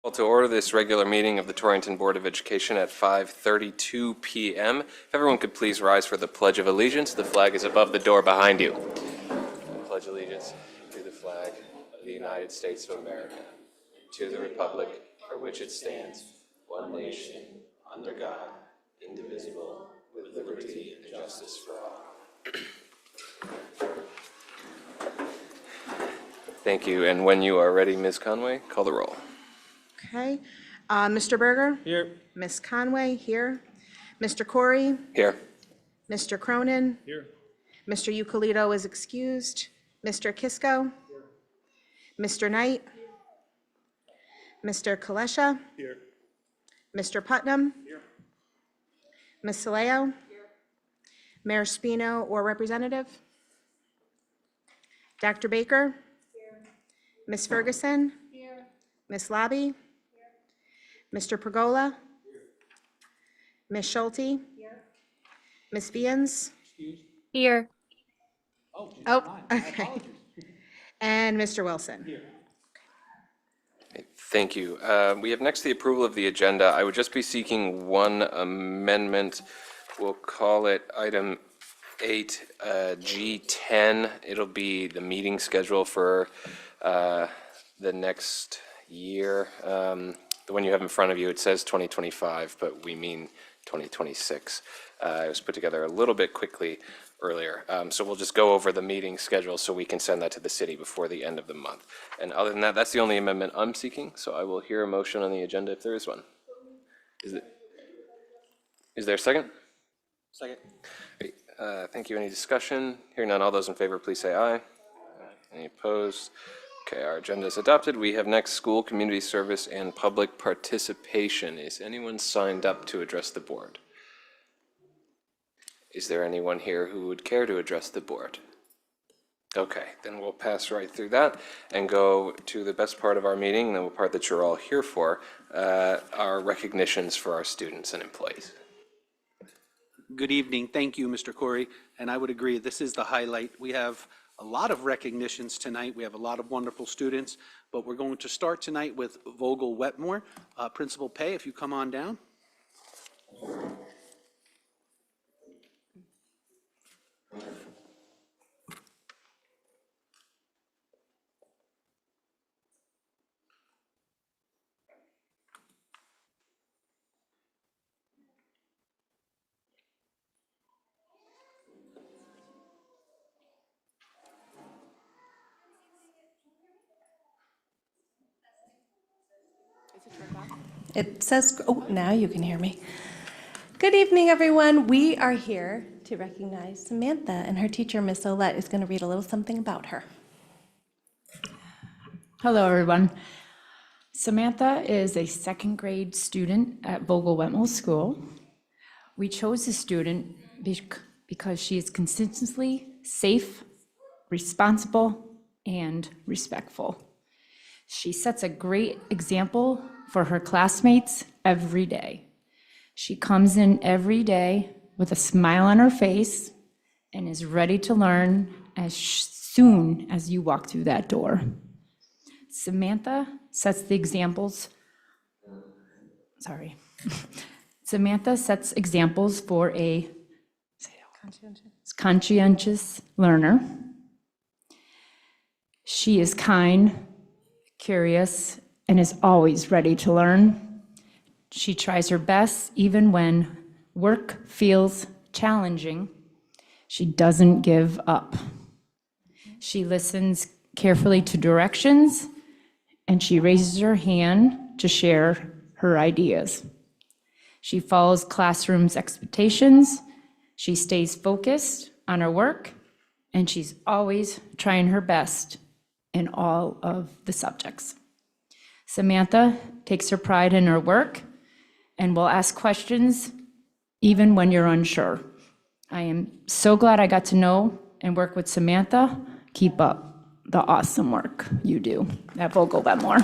Call to order this regular meeting of the Torrington Board of Education at 5:32 p.m. If everyone could please rise for the Pledge of Allegiance. The flag is above the door behind you. I pledge allegiance to the flag of the United States of America, to the republic for which it stands, one nation, under God, indivisible, with liberty and justice for all. Thank you. And when you are ready, Ms. Conway, call the roll. Okay. Mr. Berger? Here. Ms. Conway, here. Mr. Corey? Here. Mr. Cronin? Here. Mr. Euclidito is excused. Mr. Kisco? Here. Mr. Knight? Mr. Kalesha? Here. Mr. Putnam? Here. Ms. Saleo? Here. Mayor Spino or representative? Dr. Baker? Here. Ms. Ferguson? Here. Ms. Lobby? Here. Mr. Pergola? Here. Ms. Schulte? Here. Ms. Vians? Here. Oh, okay. And Mr. Wilson? Here. Thank you. We have next the approval of the agenda. I would just be seeking one amendment. We'll call it item 8G10. It'll be the meeting schedule for the next year. The one you have in front of you, it says 2025, but we mean 2026. It was put together a little bit quickly earlier. So we'll just go over the meeting schedule so we can send that to the city before the end of the month. And other than that, that's the only amendment I'm seeking. So I will hear a motion on the agenda if there is one. Is there a second? Second. Great. Thank you. Any discussion? Hearing none, all those in favor, please say aye. Any opposed? Okay, our agenda is adopted. We have next school, community service, and public participation. Is anyone signed up to address the board? Is there anyone here who would care to address the board? Okay, then we'll pass right through that and go to the best part of our meeting, the part that you're all here for, our recognitions for our students and employees. Good evening. Thank you, Mr. Corey. And I would agree, this is the highlight. We have a lot of recognitions tonight. We have a lot of wonderful students, but we're going to start tonight with Vogel Wetmore. Principal Pei, if you come on down. It says, oh, now you can hear me. Good evening, everyone. We are here to recognize Samantha, and her teacher, Miss Olette, is going to read a little something about her. Hello, everyone. Samantha is a second grade student at Vogel Wetmore School. We chose this student because she is consistently safe, responsible, and respectful. She sets a great example for her classmates every day. She comes in every day with a smile on her face and is ready to learn as soon as you walk through that door. Samantha sets the examples, Samantha sets examples for a conscientious learner. She is kind, curious, and is always ready to learn. She tries her best even when work feels challenging. She doesn't give up. She listens carefully to directions, and she raises her hand to share her ideas. She follows classroom's expectations. She stays focused on her work, and she's always trying her best in all of the subjects. Samantha takes her pride in her work and will ask questions even when you're unsure. I am so glad I got to know and work with Samantha. Keep up the awesome work you do at Vogel Wetmore.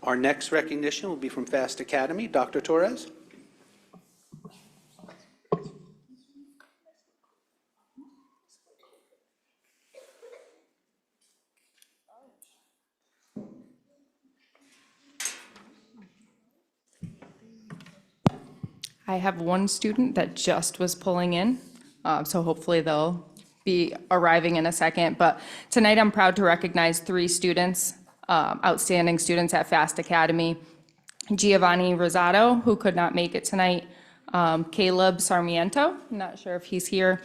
Our next recognition will be from Fast Academy. Dr. Torres? I have one student that just was pulling in, so hopefully they'll be arriving in a second. But tonight I'm proud to recognize 3 students, outstanding students at Fast Academy. Giovanni Rosato, who could not make it tonight, Caleb Sarmiento, I'm not sure if he's here,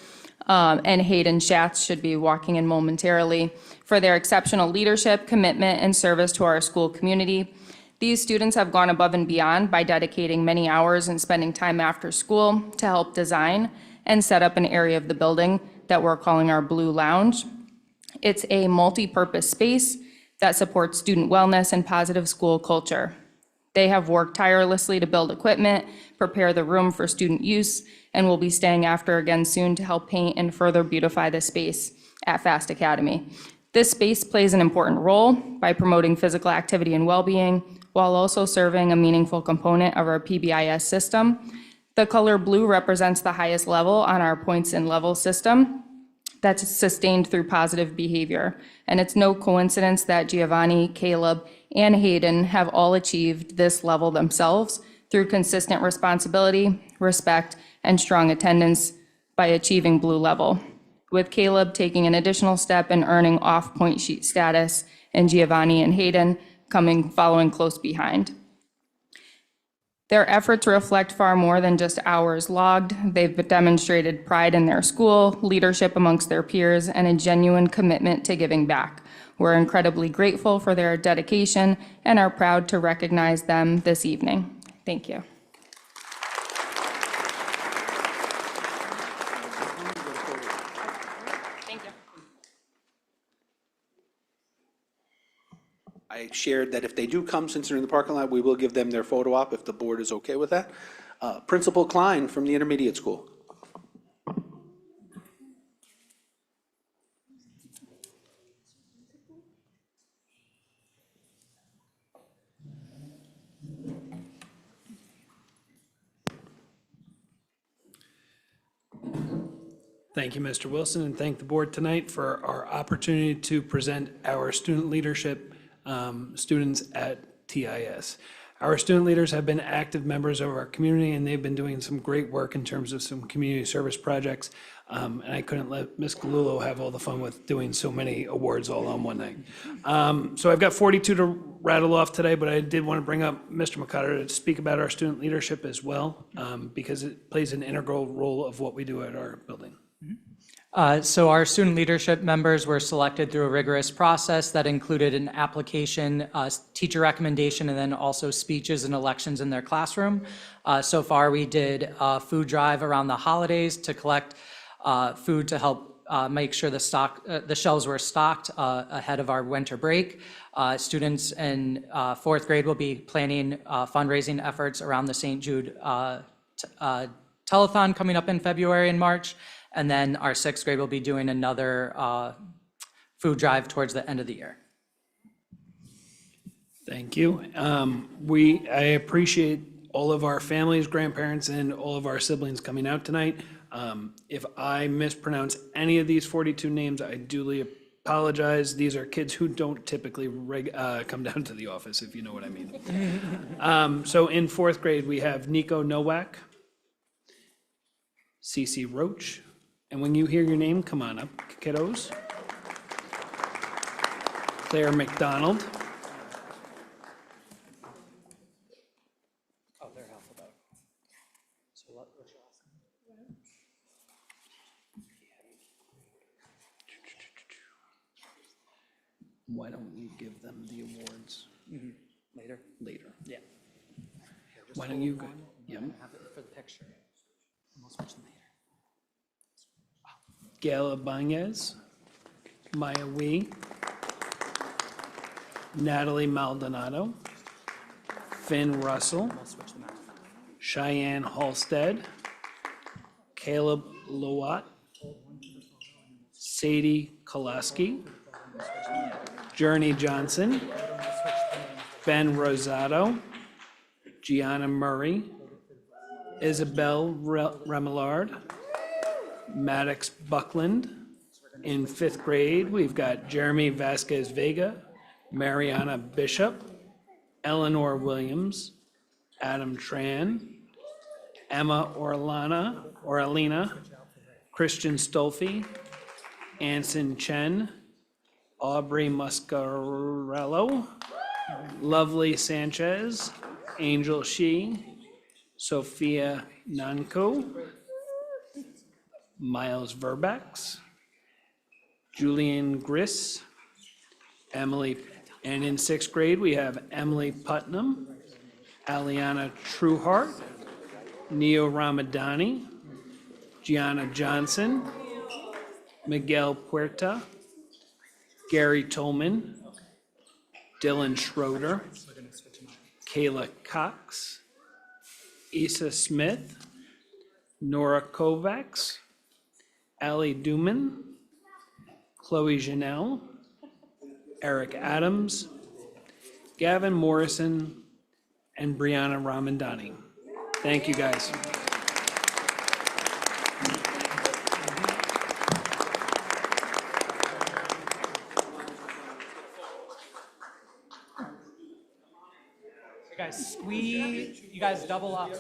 and Hayden Schatz should be walking in momentarily, for their exceptional leadership, commitment, and service to our school community. These students have gone above and beyond by dedicating many hours and spending time after school to help design and set up an area of the building that we're calling our Blue Lounge. It's a multi-purpose space that supports student wellness and positive school culture. They have worked tirelessly to build equipment, prepare the room for student use, and will be staying after again soon to help paint and further beautify the space at Fast Academy. This space plays an important role by promoting physical activity and well-being, while also serving a meaningful component of our PBIS system. The color blue represents the highest level on our points and level system that's sustained through positive behavior. And it's no coincidence that Giovanni, Caleb, and Hayden have all achieved this level themselves through consistent responsibility, respect, and strong attendance by achieving blue level, with Caleb taking an additional step and earning off-point sheet status, and Giovanni and Hayden following close behind. Their efforts reflect far more than just hours logged. They've demonstrated pride in their school, leadership amongst their peers, and a genuine commitment to giving back. We're incredibly grateful for their dedication and are proud to recognize them this evening. Thank you. I shared that if they do come, since they're in the parking lot, we will give them their photo op if the board is okay with that. Principal Klein from the intermediate school. Thank you, Mr. Wilson, and thank the board tonight for our opportunity to present our student leadership students at TIS. Our student leaders have been active members of our community, and they've been doing some great work in terms of some community service projects. And I couldn't let Ms. Galullo have all the fun with doing so many awards all on one night. So I've got 42 to rattle off today, but I did want to bring up Mr. Mikado to speak about our student leadership as well, because it plays an integral role of what we do at our building. So our student leadership members were selected through a rigorous process that included an application, teacher recommendation, and then also speeches and elections in their classroom. So far, we did a food drive around the holidays to collect food to help make sure the shelves were stocked ahead of our winter break. Students in 4th grade will be planning fundraising efforts around the St. Jude telethon coming up in February and March. And then our 6th grade will be doing another food drive towards the end of the year. Thank you. I appreciate all of our families, grandparents, and all of our siblings coming out tonight. If I mispronounce any of these 42 names, I duly apologize. These are kids who don't typically come down to the office, if you know what I mean. So in 4th grade, we have Nico Nowak, Cece Roach, and when you hear your name, come on up, kiddos. Claire McDonald. Oh, they're alphabetical. So what's your last name? Why don't we give them the awards Later? later? Yeah. Why don't you go? Yeah. Have it for the picture. And we'll switch them later. Gail Ibanez. Maya Wee, Natalie Maldonado, Finn Russell, Cheyenne Halstead, Caleb Lowat, Sadie Kolaski, Journey Johnson, Ben Rosado, Gianna Murray, Isabel Remillard, Maddox Buckland. In fifth grade, we've got Jeremy Vasquez Vega, Mariana Bishop, Eleanor Williams, Adam Tran, Emma Oralina, Christian Stolfi, Anson Chen, Aubrey Muscarello, Lovely Sanchez, Angel Shi, Sophia Nanko, Miles Verbax, Julian Griss, Emily, and in sixth grade, we have Emily Putnam, Aliana Trueheart, Neo Ramadani, Gianna Johnson, Miguel Puerta, Gary Tolman, Dylan Schroeder, Kayla Cox, Issa Smith, Nora Kovacs, Ali Duman, Chloe Janelle, Eric Adams, Gavin Morrison, and Brianna Ramandani. Thank you, guys. You guys double up.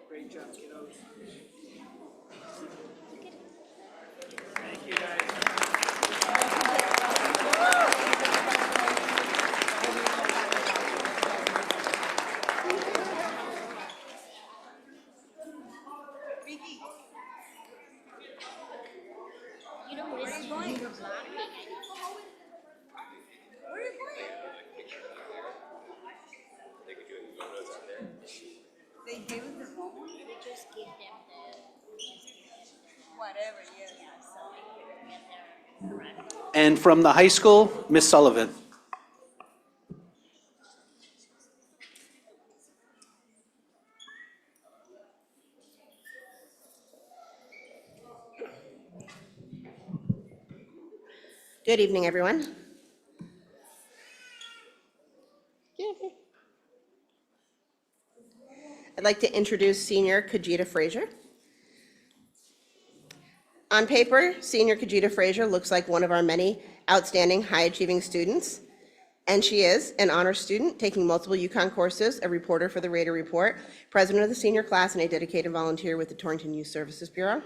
Great job, kiddos. They give the phone? We just give them the, whatever, yeah. So they can get their. And from the high school, Ms. Sullivan. Good evening, everyone. I'd like to introduce Senior Kajita Frazier. On paper, Senior Kajita Frazier looks like one of our many outstanding, high-achieving students, and she is an honors student taking multiple UConn courses, a reporter for the Raider Report, president of the senior class, and a dedicated volunteer with the Torrington Youth Services Bureau.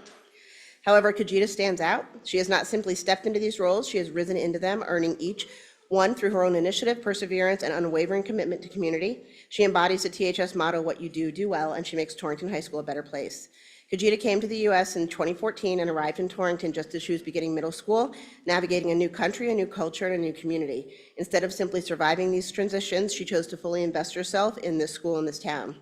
However, Kajita stands out. She has not simply stepped into these roles, she has risen into them, earning each one through her own initiative, perseverance, and unwavering commitment to community. She embodies the THS motto, what you do, do well, and she makes Torrington High School a better place. Kajita came to the U.S. in 2014 and arrived in Torrington just as she was beginning middle school, navigating a new country, a new culture, and a new community. Instead of simply surviving these transitions, she chose to fully invest herself in this school and this town.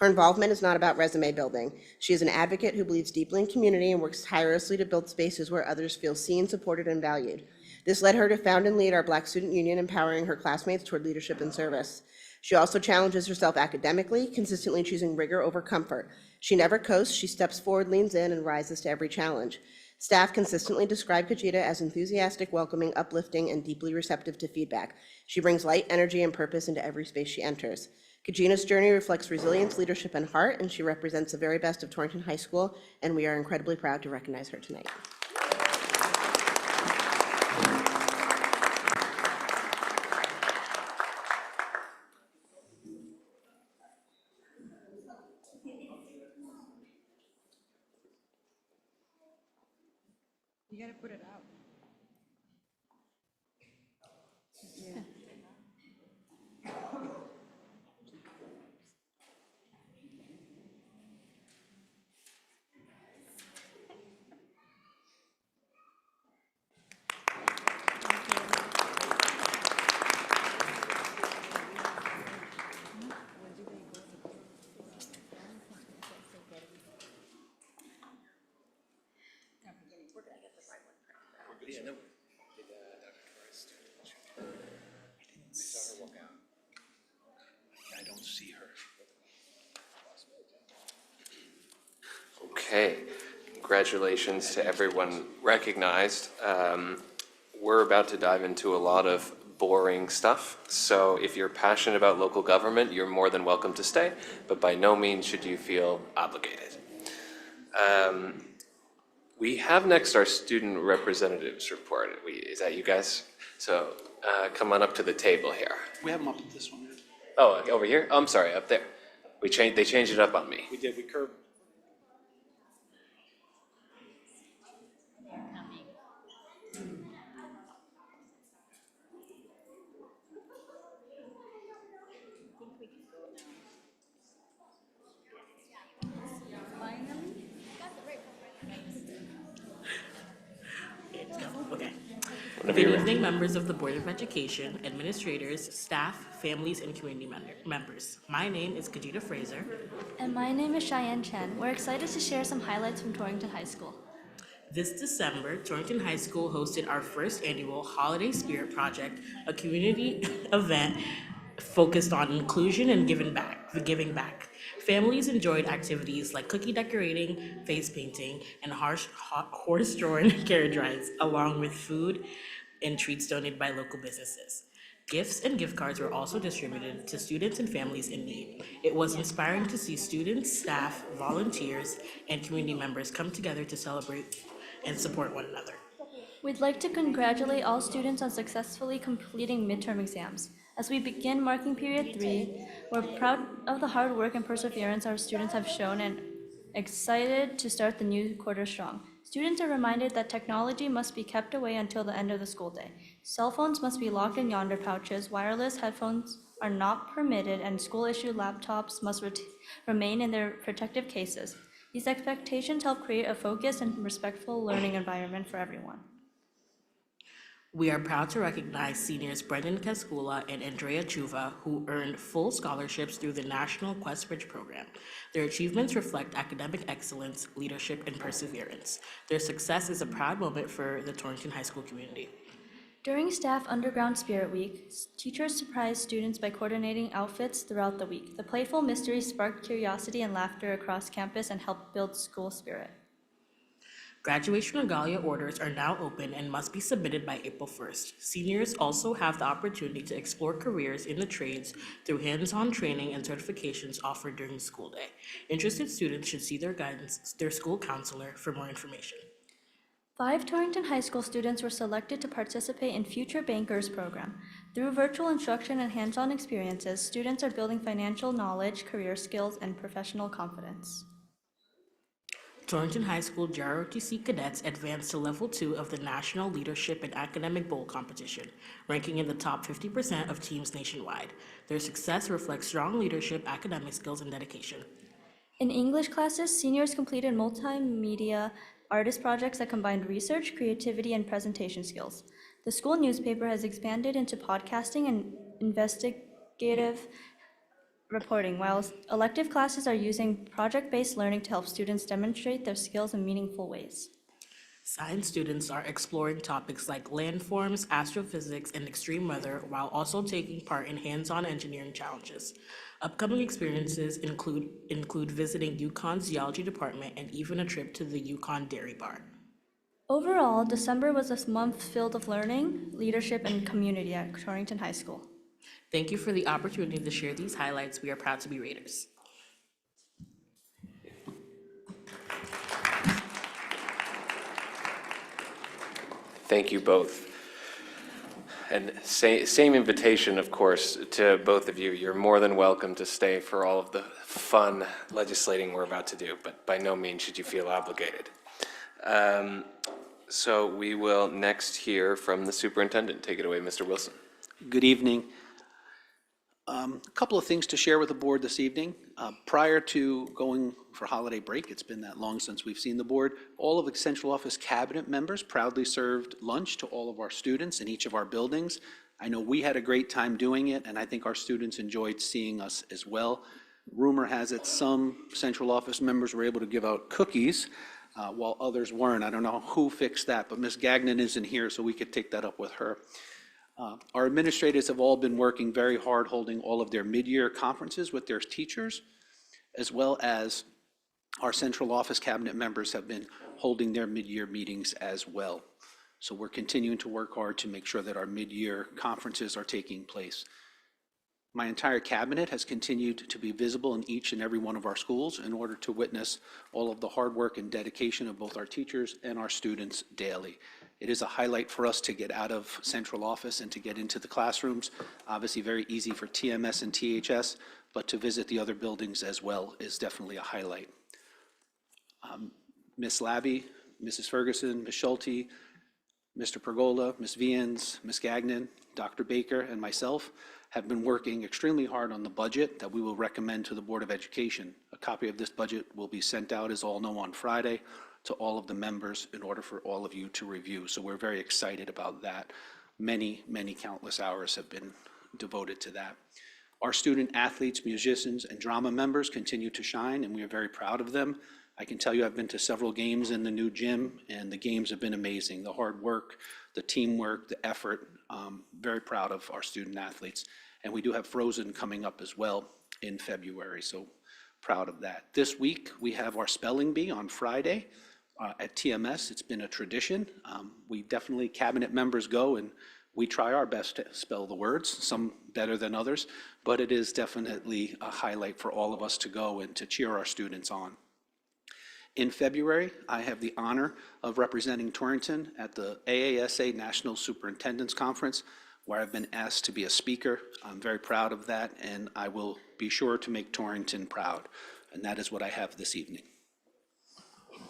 Her involvement is not about resume building. She is an advocate who believes deeply in community and works tirelessly to build spaces where others feel seen, supported, and valued. This led her to found and lead our Black Student Union, empowering her classmates toward leadership and service. She also challenges herself academically, consistently choosing rigor over comfort. She never coasts, she steps forward, leans in, and rises to every challenge. Staff consistently describe Kajita as enthusiastic, welcoming, uplifting, and deeply receptive to feedback. She brings light, energy, and purpose into every space she enters. Kajina's journey reflects resilience, leadership, and heart, and she represents the very best of Torrington High School, and we are incredibly proud to recognize her tonight. Okay, congratulations to everyone recognized. We're about to dive into a lot of boring stuff, so if you're passionate about local government, you're more than welcome to stay, but by no means should you feel obligated. We have next our student representatives report. Is that you guys? So come on up to the table here. We have them up at this one. Oh, over here? I'm sorry, up there. They changed it up on me. We did, we curved. Okay. Whenever Good you're ready. evening, members of the Board of Education, administrators, staff, families, and community members. My name is Kajita Fraser. And my name is Cheyenne Chen. We're excited to share some highlights from Torrington High School. This December, Torrington High School hosted our first annual Holiday Spirit Project, a community event focused on inclusion and giving back. Families enjoyed activities like cookie decorating, face painting, and horse-drawn carriage rides, along with food and treats donated by local businesses. Gifts and gift cards were also distributed to students and families in need. It was inspiring to see students, staff, volunteers, and community members come together to celebrate and support one another. We'd like to congratulate all students on successfully completing midterm exams. As we begin marking period 3, we're proud of the hard work and perseverance our students have shown and excited to start the new quarter strong. Students are reminded that technology must be kept away until the end of the school day. Cell phones must be locked in yonder pouches, wireless headphones are not permitted, and school-issued laptops must remain in their protective cases. These expectations help create a focused and respectful learning environment for everyone. We are proud to recognize seniors Brendan Kaskula and Andrea Chuva, who earned full scholarships through the National Quest Bridge program. Their achievements reflect academic excellence, leadership, and perseverance. Their success is a proud moment for the Torrington High School community. During Staff Underground Spirit Week, teachers surprised students by coordinating outfits throughout the week. The playful mystery sparked curiosity and laughter across campus and helped build school spirit. Graduation regalia orders are now open and must be submitted by April 1st. Seniors also have the opportunity to explore careers in the trades through hands-on training and certifications offered during the school day. Interested students should see their school counselor for more information. 5 Torrington High School students were selected to participate in Future Bankers program. Through virtual instruction and hands-on experiences, students are building financial knowledge, career skills, and professional confidence. Torrington High School JROTC cadets advanced to Level 2 of the National Leadership and Academic Bowl competition, ranking in the top 50% of teams nationwide. Their success reflects strong leadership, academic skills, and dedication. In English classes, seniors completed multimedia artist projects that combined research, creativity, and presentation skills. The school newspaper has expanded into podcasting and investigative reporting, while elective classes are using project-based learning to help students demonstrate their skills in meaningful ways. Science students are exploring topics like landforms, astrophysics, and extreme weather, while also taking part in hands-on engineering challenges. Upcoming experiences include visiting UConn's geology department and even a trip to the UConn Dairy Bar. Overall, December was a month filled with learning, leadership, and community at Torrington High School. Thank you for the opportunity to share these highlights. We are proud to be Raiders. Thank you both. And same invitation, of course, to both of you. You're more than welcome to stay for all of the fun legislating we're about to do, but by no means should you feel obligated. So we will next hear from the superintendent. Take it away, Mr. Wilson. Good evening. A couple of things to share with the board this evening. Prior to going for holiday break, it's been that long since we've seen the board, all of the central office cabinet members proudly served lunch to all of our students in each of our buildings. I know we had a great time doing it, and I think our students enjoyed seeing us as well. Rumor has it some central office members were able to give out cookies while others weren't. I don't know who fixed that, but Ms. Gagnon isn't here, so we could take that up with her. Our administrators have all been working very hard, holding all of their mid-year conferences with their teachers, as well as our central office cabinet members have been holding their mid-year meetings as well. So we're continuing to work hard to make sure that our mid-year conferences are taking place. My entire cabinet has continued to be visible in each and every one of our schools in order to witness all of the hard work and dedication of both our teachers and our students daily. It is a highlight for us to get out of central office and to get into the classrooms. Obviously very easy for TMS and THS, but to visit the other buildings as well is definitely a highlight. Ms. Labby, Mrs. Ferguson, Ms. Schulte, Mr. Pergola, Ms. Vians, Ms. Gagnon, Dr. Baker, and myself have been working extremely hard on the budget that we will recommend to the Board of Education. A copy of this budget will be sent out, as all know, on Friday to all of the members in order for all of you to review. So we're very excited about that. Many, many countless hours have been devoted to that. Our student athletes, musicians, and drama members continue to shine, and we are very proud of them. I can tell you I've been to several games in the new gym, and the games have been amazing. The hard work, the teamwork, the effort, very proud of our student athletes. And we do have Frozen coming up as well in February, so proud of that. This week, we have our spelling bee on Friday at TMS. It's been a tradition. We definitely, cabinet members go, and we try our best to spell the words, some better than others, but it is definitely a highlight for all of us to go and to cheer our students on. In February, I have the honor of representing Torrington at the AASA National Superintendent's Conference, where I've been asked to be a speaker. I'm very proud of that, and I will be sure to make Torrington proud. And that is what I have this evening.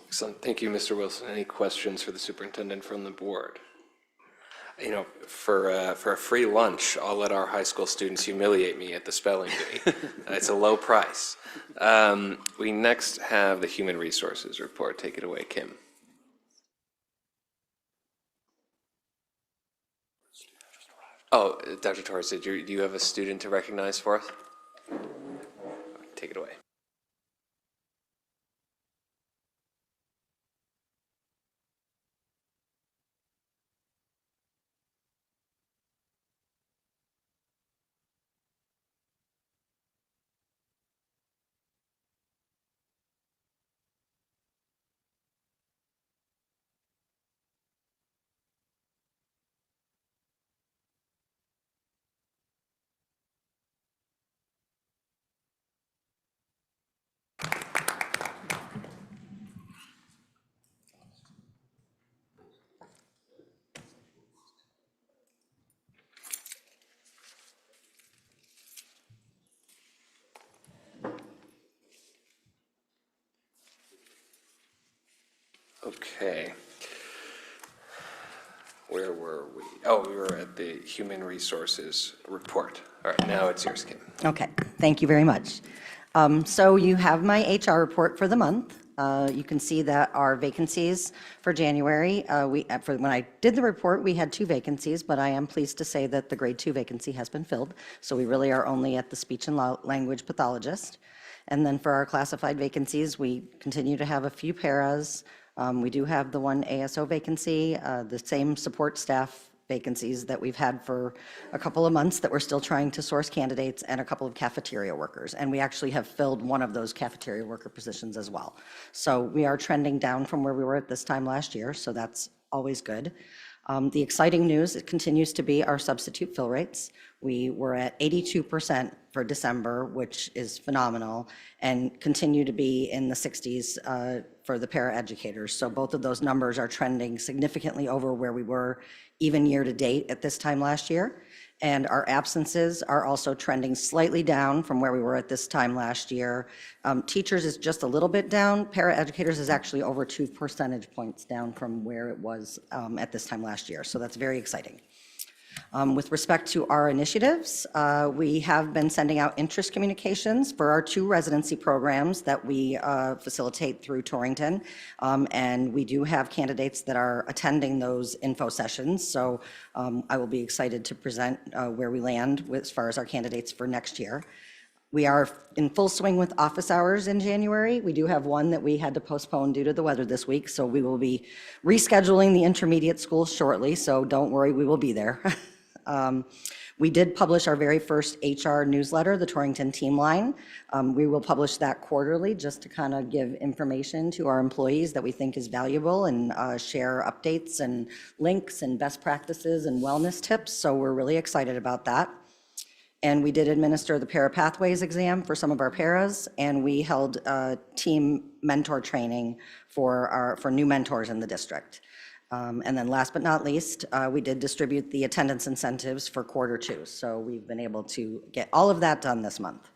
Excellent. Thank you, Mr. Wilson. Any questions for the superintendent from the board? You know, for a free lunch, I'll let our high school students humiliate me at the spelling bee. It's a low price. We next have the Human Resources report. Take it away, Kim. Oh, Dr. Torres, do you have a student to recognize for us? Take it away. Okay. Where were we? Oh, we were at the Human Resources report. All right, now it's yours, Kim. Okay, thank you very much. So you have my HR report for the month. You can see that our vacancies for January, when I did the report, we had 2 vacancies, but I am pleased to say that the grade 2 vacancy has been filled. So we really are only at the speech and language pathologist. And then for our classified vacancies, we continue to have a few paras. We do have the 1 ASO vacancy, the same support staff vacancies that we've had for a couple of months that we're still trying to source candidates, and a couple of cafeteria workers. And we actually have filled one of those cafeteria worker positions as well. So we are trending down from where we were at this time last year, so that's always good. The exciting news, it continues to be our substitute fill rates. We were at 82% for December, which is phenomenal, and continue to be in the 60s for the paraeducators. So both of those numbers are trending significantly over where we were even year to date at this time last year. And our absences are also trending slightly down from where we were at this time last year. Teachers is just a little bit down. Paraeducators is actually over 2 percentage points down from where it was at this time last year. So that's very exciting. With respect to our initiatives, we have been sending out interest communications for our 2 residency programs that we facilitate through Torrington. And we do have candidates that are attending those info sessions. So I will be excited to present where we land as far as our candidates for next year. We are in full swing with office hours in January. We do have one that we had to postpone due to the weather this week, so we will be rescheduling the intermediate schools shortly, so don't worry, we will be there. We did publish our very first HR newsletter, the Torrington Team Line. We will publish that quarterly just to kind of give information to our employees that we think is valuable and share updates and links and best practices and wellness tips, so we're really excited about that. And we did administer the Para Pathways exam for some of our paras, and we held team mentor training for new mentors in the district. And then last but not least, we did distribute the attendance incentives for Q2. So we've been able to get all of that done this month.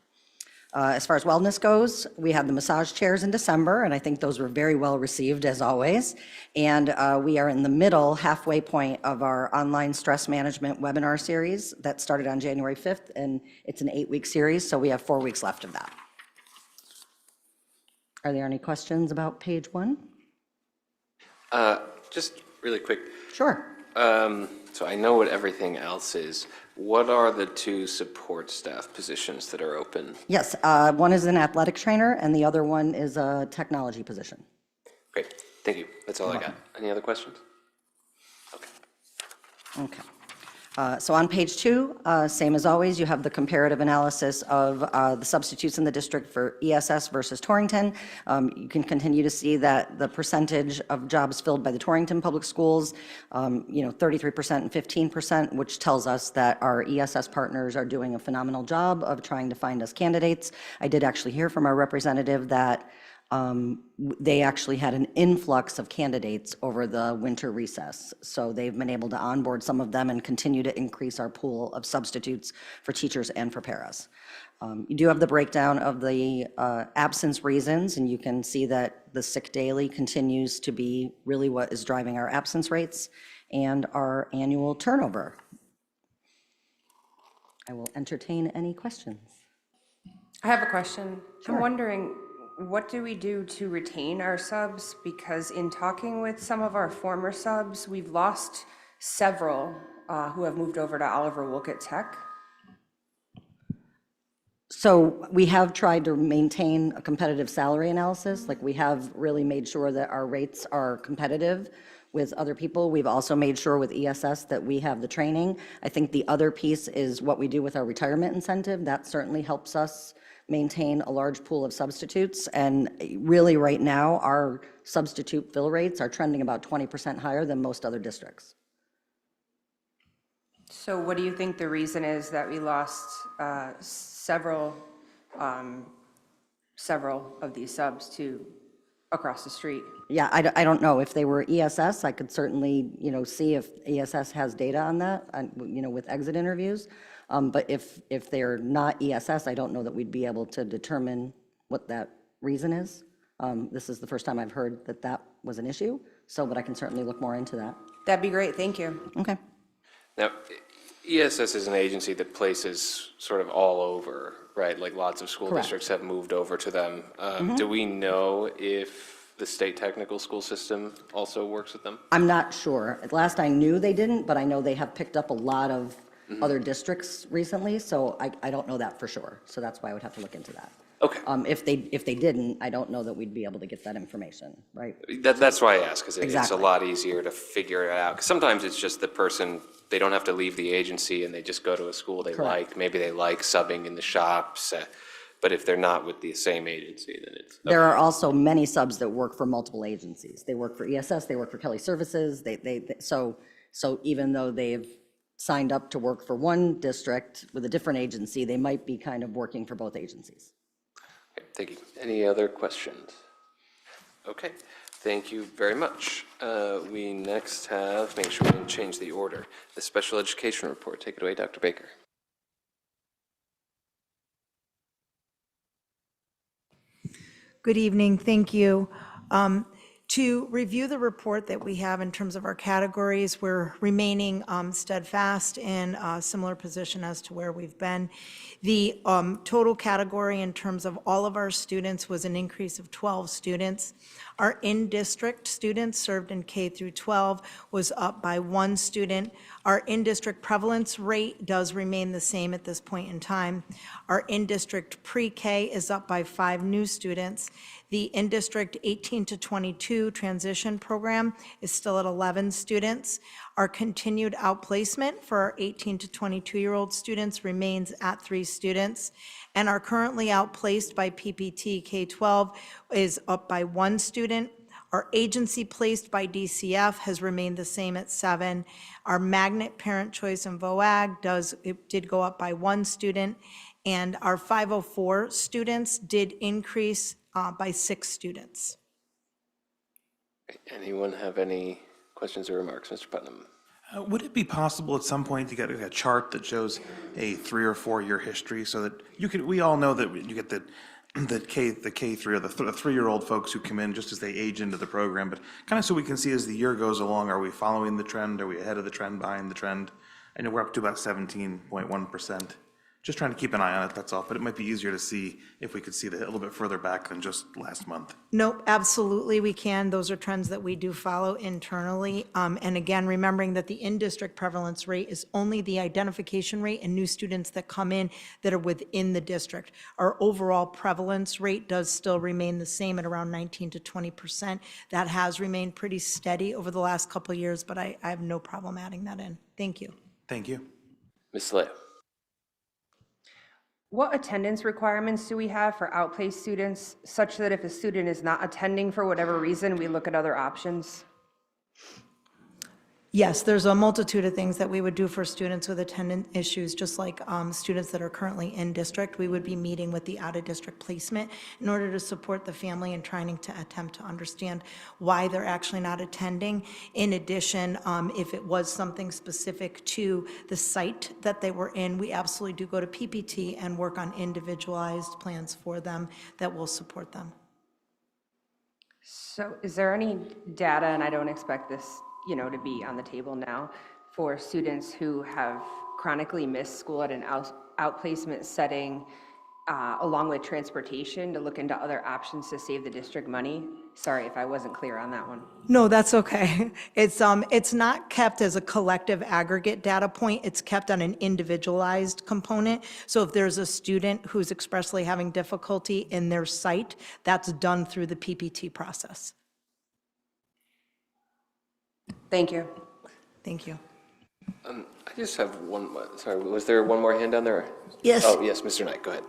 As far as wellness goes, we had the massage chairs in December, and I think those were very well received as always. And we are in the middle, halfway point of our online stress management webinar series that started on January 5th, and it's an 8-week series, so we have 4 weeks left of that. Are there any questions about page 1? Just really quick. Sure. So I know what everything else is. What are the 2 support staff positions that are open? Yes, one is an athletic trainer, and the other one is a technology position. Great, thank you. That's all I got. Any other questions? Okay. Okay. So on page 2, same as always, you have the comparative analysis of the substitutes in the district for ESS versus Torrington. You can continue to see that the percentage of jobs filled by the Torrington Public Schools, 33% and 15%, which tells us that our ESS partners are doing a phenomenal job of trying to find us candidates. I did actually hear from our representative that they actually had an influx of candidates over the winter recess. So they've been able to onboard some of them and continue to increase our pool of substitutes for teachers and for paras. You do have the breakdown of the absence reasons, and you can see that the sick daily continues to be really what is driving our absence rates and our annual turnover. I will entertain any questions. I have a question. Sure. I'm wondering, what do we do to retain our subs? Because in talking with some of our former subs, we've lost several who have moved over to Oliver Wolcott Tech. So we have tried to maintain a competitive salary analysis. Like, we have really made sure that our rates are competitive with other people. We've also made sure with ESS that we have the training. I think the other piece is what we do with our retirement incentive. That certainly helps us maintain a large pool of substitutes. And really right now, our substitute fill rates are trending about 20% higher than most other districts. So what do you think the reason is that we lost several of these subs to across the street? Yeah, I don't know. If they were ESS, I could certainly, see if ESS has data on that, with exit interviews. But if they're not ESS, I don't know that we'd be able to determine what that reason is. This is the first time I've heard that that was an issue, but I can certainly look more into that. That'd be great, thank you. Okay. Now, ESS is an agency that places sort of all over, right? Like, lots of school Correct. districts have moved over to them. Do we know if the state technical school system also works with them? I'm not sure. At last I knew they didn't, but I know they have picked up a lot of other districts recently, so I don't know that for sure. So that's why I would have to look into that. Okay. If they didn't, I don't know that we'd be able to get that information, right? That's why I ask, because it's a Exactly. lot easier to figure it out. 'Cause sometimes it's just the person, they don't have to leave the agency and they just go to a school they Correct. like. Maybe they like subbing in the shops, but if they're not with the same agency, then it's. There are also many subs that work for multiple agencies. They work for ESS, they work for Kelly Services, so So even though they've signed up to work for one district with a different agency, they might be kind of working for both agencies. Okay, thank you. Any other questions? Okay, thank you very much. We next have, make sure we didn't change the order, the special education report. Take it away, Dr. Baker. Good evening, thank you. To review the report that we have in terms of our categories, we're remaining steadfast in a similar position as to where we've been. The total category in terms of all of our students was an increase of 12 students. Our in-district students served in K through 12 was up by 1 student. Our in-district prevalence rate does remain the same at this point in time. Our in-district pre-K is up by 5 new students. The in-district 18 to 22 transition program is still at 11 students. Our continued outplacement for our 18 to 22-year-old students remains at 3 students. And our currently outplaced by PPT K-12 is up by 1 student. Our agency placed by DCF has remained the same at 7. Our magnet parent choice and VOAG did go up by 1 student. And our 504 students did increase by 6 students. Anyone have any questions or remarks? Mr. Putnam. Would it be possible at some point to get a chart that shows a 3 or 4 year history so that you could, we all know that you get the K3 or the 3-year-old folks who come in just as they age into the program, but kind of so we can see as the year goes along, are we following the trend? Are we ahead of the trend, behind the trend? I know we're up to about 17.1%. Just trying to keep an eye on it, that's all, but it might be easier to see if we could see a little bit further back than just last month. Nope, absolutely we can. Those are trends that we do follow internally. And again, remembering that the in-district prevalence rate is only the identification rate and new students that come in that are within the district. Our overall prevalence rate does still remain the same at around 19 to 20%. That has remained pretty steady over the last couple of years, but I have no problem adding that in. Thank you. Thank you. Ms. Slay. What attendance requirements do we have for outplaced students, such that if a student is not attending for whatever reason, we look at other options? Yes, there's a multitude of things that we would do for students with attendance issues, just like students that are currently in district. We would be meeting with the out-of-district placement in order to support the family and trying to attempt to understand why they're actually not attending. In addition, if it was something specific to the site that they were in, we absolutely do go to PPT and work on individualized plans for them that will support them. So is there any data, and I don't expect this to be on the table now, for students who have chronically missed school at an outplacement setting, along with transportation, to look into other options to save the district money? Sorry if I wasn't clear on that one. No, that's okay. It's not kept as a collective aggregate data point. It's kept on an individualized component. So if there's a student who's expressly having difficulty in their site, that's done through the PPT process. Thank you. Thank you. I just have one, sorry, was there one more hand down there? Yes. Oh, yes, Mr. Knight, go ahead.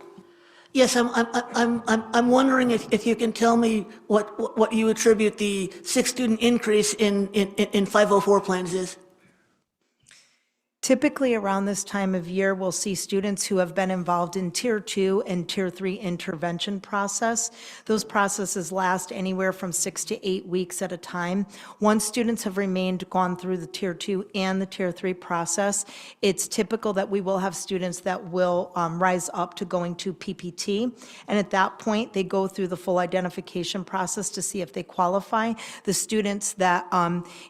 Yes, I'm wondering if you can tell me what you attribute the 6-student increase in 504 plans is. Typically around this time of year, we'll see students who have been involved in Tier 2 and Tier 3 intervention process. Those processes last anywhere from 6 to 8 weeks at a time. Once students have gone through the Tier 2 and the Tier 3 process, it's typical that we will have students that will rise up to going to PPT. And at that point, they go through the full identification process to see if they qualify. The students that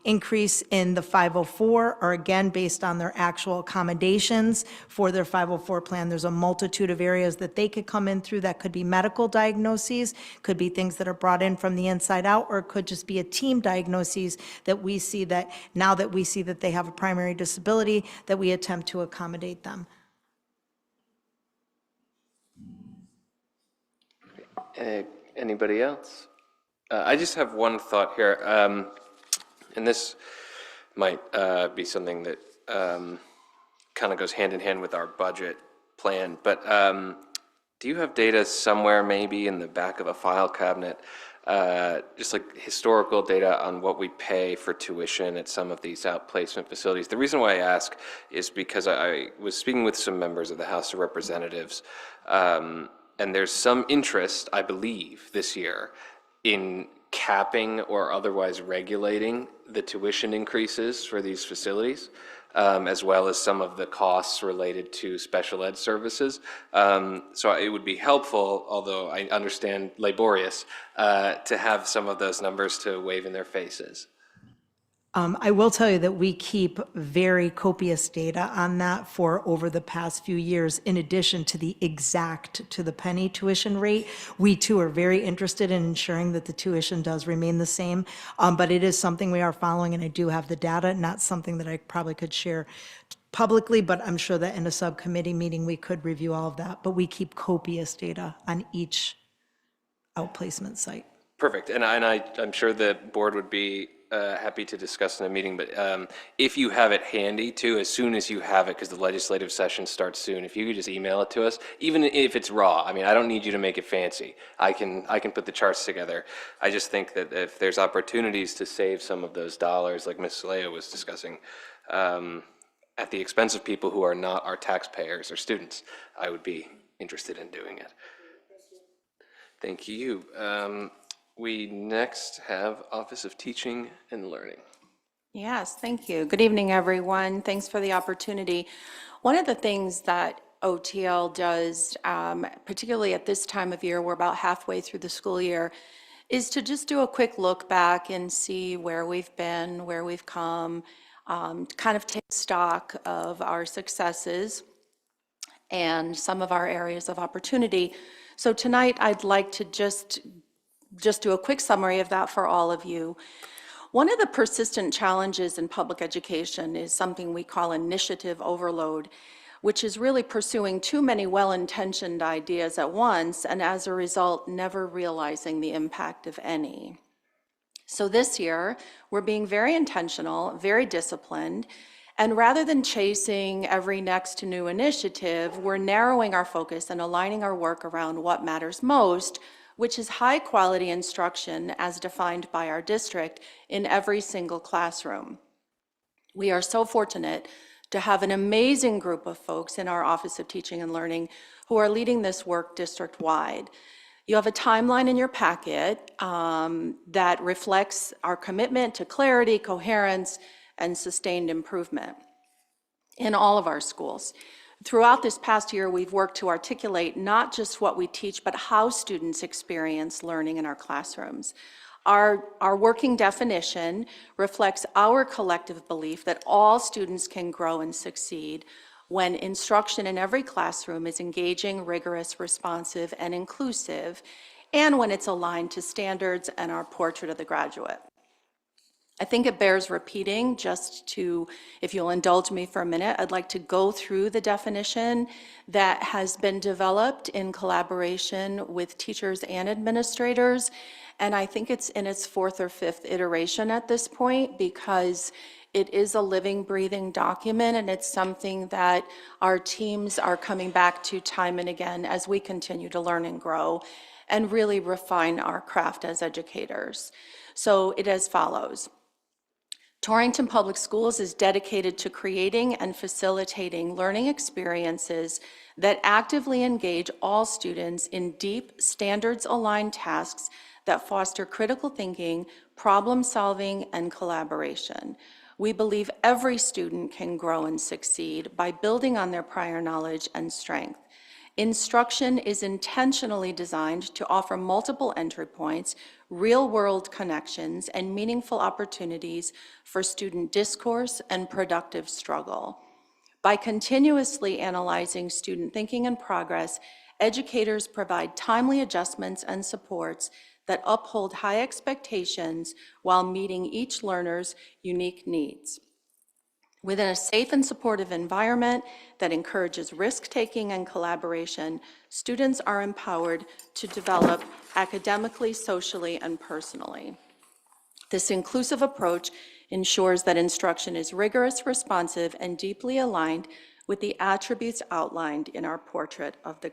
increase in the 504 are again based on their actual accommodations for their 504 plan. There's a multitude of areas that they could come in through. That could be medical diagnoses, could be things that are brought in from the inside out, or it could just be a team diagnoses that we see that now that we see that they have a primary disability, that we attempt to accommodate them. Anybody else? I just have one thought here, and this might be something that kind of goes hand in hand with our budget plan, but do you have data somewhere maybe in the back of a file cabinet just like historical data on what we pay for tuition at some of these outplacement facilities. The reason why I ask is because I was speaking with some members of the House of Representatives, and there's some interest, I believe, this year in capping or otherwise regulating the tuition increases for these facilities, as well as some of the costs related to special ed services. So it would be helpful, although I understand laborious, to have some of those numbers to wave in their faces. I will tell you that we keep very copious data on that for over the past few years, in addition to the exact to the penny tuition rate. We too are very interested in ensuring that the tuition does remain the same, but it is something we are following, and I do have the data, not something that I probably could share publicly, but I'm sure that in a subcommittee meeting, we could review all of that, but we keep copious data on each outplacement site. Perfect, and I'm sure the board would be happy to discuss in a meeting, but if you have it handy too, as soon as you have it, because the legislative session starts soon, if you could just email it to us, even if it's raw. I mean, I don't need you to make it fancy. I can put the charts together. I just think that if there's opportunities to save some of those dollars, like Ms. Leah was discussing, at the expense of people who are not our taxpayers or students, I would be interested in doing it. Thank you. We next have Office of Teaching and Learning. Yes, thank you. Good evening, everyone. Thanks for the opportunity. One of the things that OTL does, particularly at this time of year, we're about halfway through the school year, is to just do a quick look back and see where we've been, where we've come, kind of take stock of our successes and some of our areas of opportunity. So tonight, I'd like to just do a quick summary of that for all of you. One of the persistent challenges in public education is something we call initiative overload, which is really pursuing too many well-intentioned ideas at once, and as a result, never realizing the impact of any. So this year, we're being very intentional, very disciplined, and rather than chasing every next new initiative, we're narrowing our focus and aligning our work around what matters most, which is high-quality instruction as defined by our district in every single classroom. We are so fortunate to have an amazing group of folks in our Office of Teaching and Learning who are leading this work district-wide. You have a timeline in your packet that reflects our commitment to clarity, coherence, and sustained improvement in all of our schools. Throughout this past year, we've worked to articulate not just what we teach, but how students experience learning in our classrooms. Our working definition reflects our collective belief that all students can grow and succeed when instruction in every classroom is engaging, rigorous, responsive, and inclusive, and when it's aligned to standards and our portrait of the graduate. I think it bears repeating just to, if you'll indulge me for a minute, I'd like to go through the definition that has been developed in collaboration with teachers and administrators. And I think it's in its 4th or 5th iteration at this point, because it is a living, breathing document, and it's something that our teams are coming back to time and again as we continue to learn and grow and really refine our craft as educators. So it as follows. Torrington Public Schools is dedicated to creating and facilitating learning experiences that actively engage all students in deep, standards-aligned tasks that foster critical thinking, problem-solving, and collaboration. We believe every student can grow and succeed by building on their prior knowledge and strength. Instruction is intentionally designed to offer multiple entry points, real-world connections, and meaningful opportunities for student discourse and productive struggle. By continuously analyzing student thinking and progress, educators provide timely adjustments and supports that uphold high expectations while meeting each learner's unique needs. Within a safe and supportive environment that encourages risk-taking and collaboration, students are empowered to develop academically, socially, and personally. This inclusive approach ensures that instruction is rigorous, responsive, and deeply aligned with the attributes outlined in our portrait of the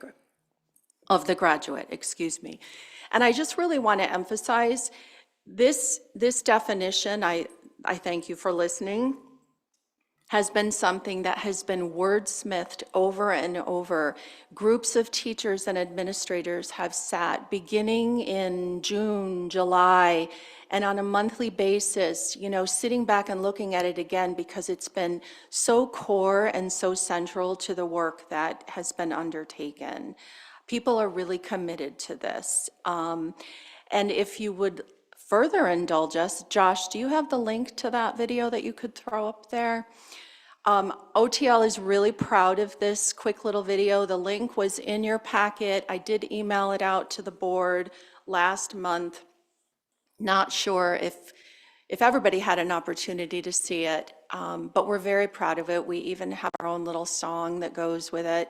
of the graduate, excuse me. And I just really want to emphasize this definition, I thank you for listening, has been something that has been wordsmithed over and over. Groups of teachers and administrators have sat beginning in June, July, and on a monthly basis, sitting back and looking at it again because it's been so core and so central to the work that has been undertaken. People are really committed to this. And if you would further indulge us, Josh, do you have the link to that video that you could throw up there? OTL is really proud of this quick little video. The link was in your packet. I did email it out to the board last month. Not sure if everybody had an opportunity to see it, but we're very proud of it. We even have our own little song that goes with it.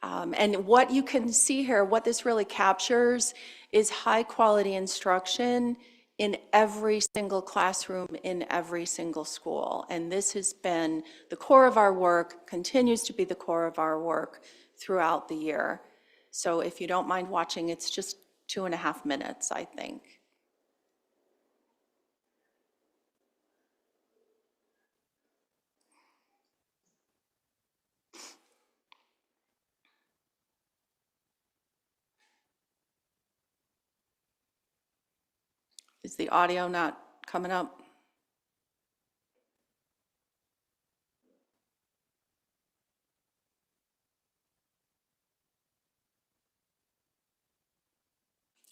And what you can see here, what this really captures is high quality instruction in every single classroom, in every single school. And this has been the core of our work, continues to be the core of our work throughout the year. So if you don't mind watching, it's just 2.5 minutes, I think. Is the audio not coming up?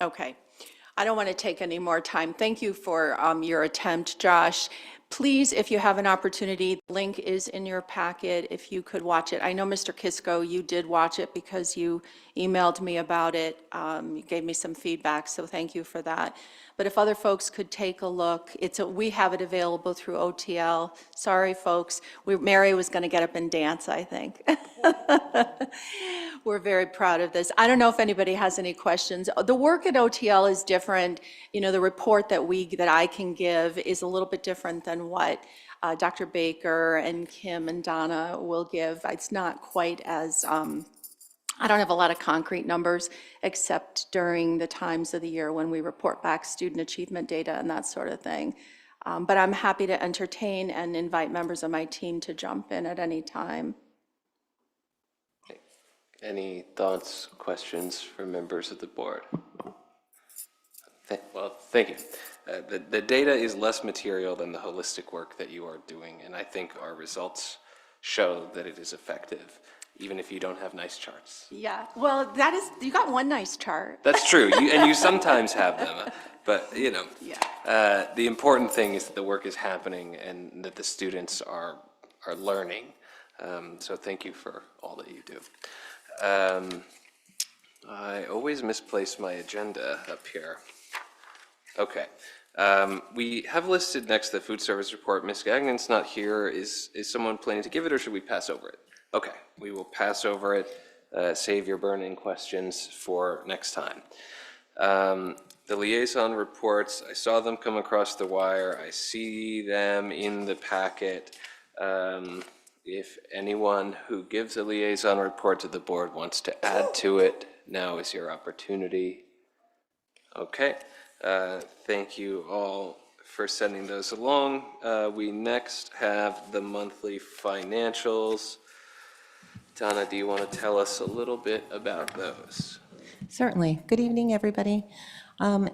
Okay. I don't want to take any more time. Thank you for your attempt, Josh. Please, if you have an opportunity, the link is in your packet. If you could watch it. I know, Mr. Kisko, you did watch it because you emailed me about it. You gave me some feedback, so thank you for that. But if other folks could take a look, we have it available through OTL. Sorry, folks. Mary was going to get up and dance, I think. We're very proud of this. I don't know if anybody has any questions. The work at OTL is different. The report that I can give is a little bit different than what Dr. Baker and Kim and Donna will give. It's not quite as, I don't have a lot of concrete numbers except during the times of the year when we report back student achievement data and that sort of thing. But I'm happy to entertain and invite members of my team to jump in at any time. Any thoughts, questions from members of the board? Well, thank you. The data is less material than the holistic work that you are doing, and I think our results show that it is effective, even if you don't have nice charts. Yeah, well, you got one nice chart. That's true, and you sometimes have them, but the important thing is that the work is happening and that the students are learning. So thank you for all that you do. I always misplace my agenda up here. Okay. We have listed next the food service report. Ms. Gagnon's not here. Is someone planning to give it, or should we pass over it? Okay, we will pass over it. Save your burning questions for next time. The liaison reports, I saw them come across the wire. I see them in the packet. If anyone who gives a liaison report to the board wants to add to it, now is your opportunity. Okay, thank you all for sending those along. We next have the monthly financials. Donna, do you want to tell us a little bit about those? Certainly. Good evening, everybody.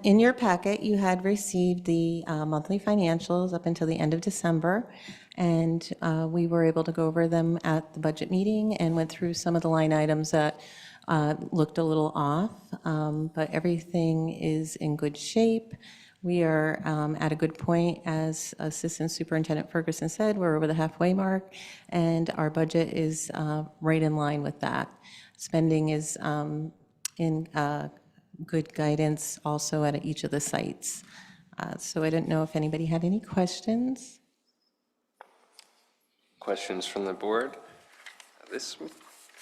In your packet, you had received the monthly financials up until the end of December, and we were able to go over them at the budget meeting and went through some of the line items that looked a little off, but everything is in good shape. We are at a good point, as Assistant Superintendent Ferguson said. We're over the halfway mark, and our budget is right in line with that. Spending is in good guidance also at each of the sites. So I didn't know if anybody had any questions. Questions from the board?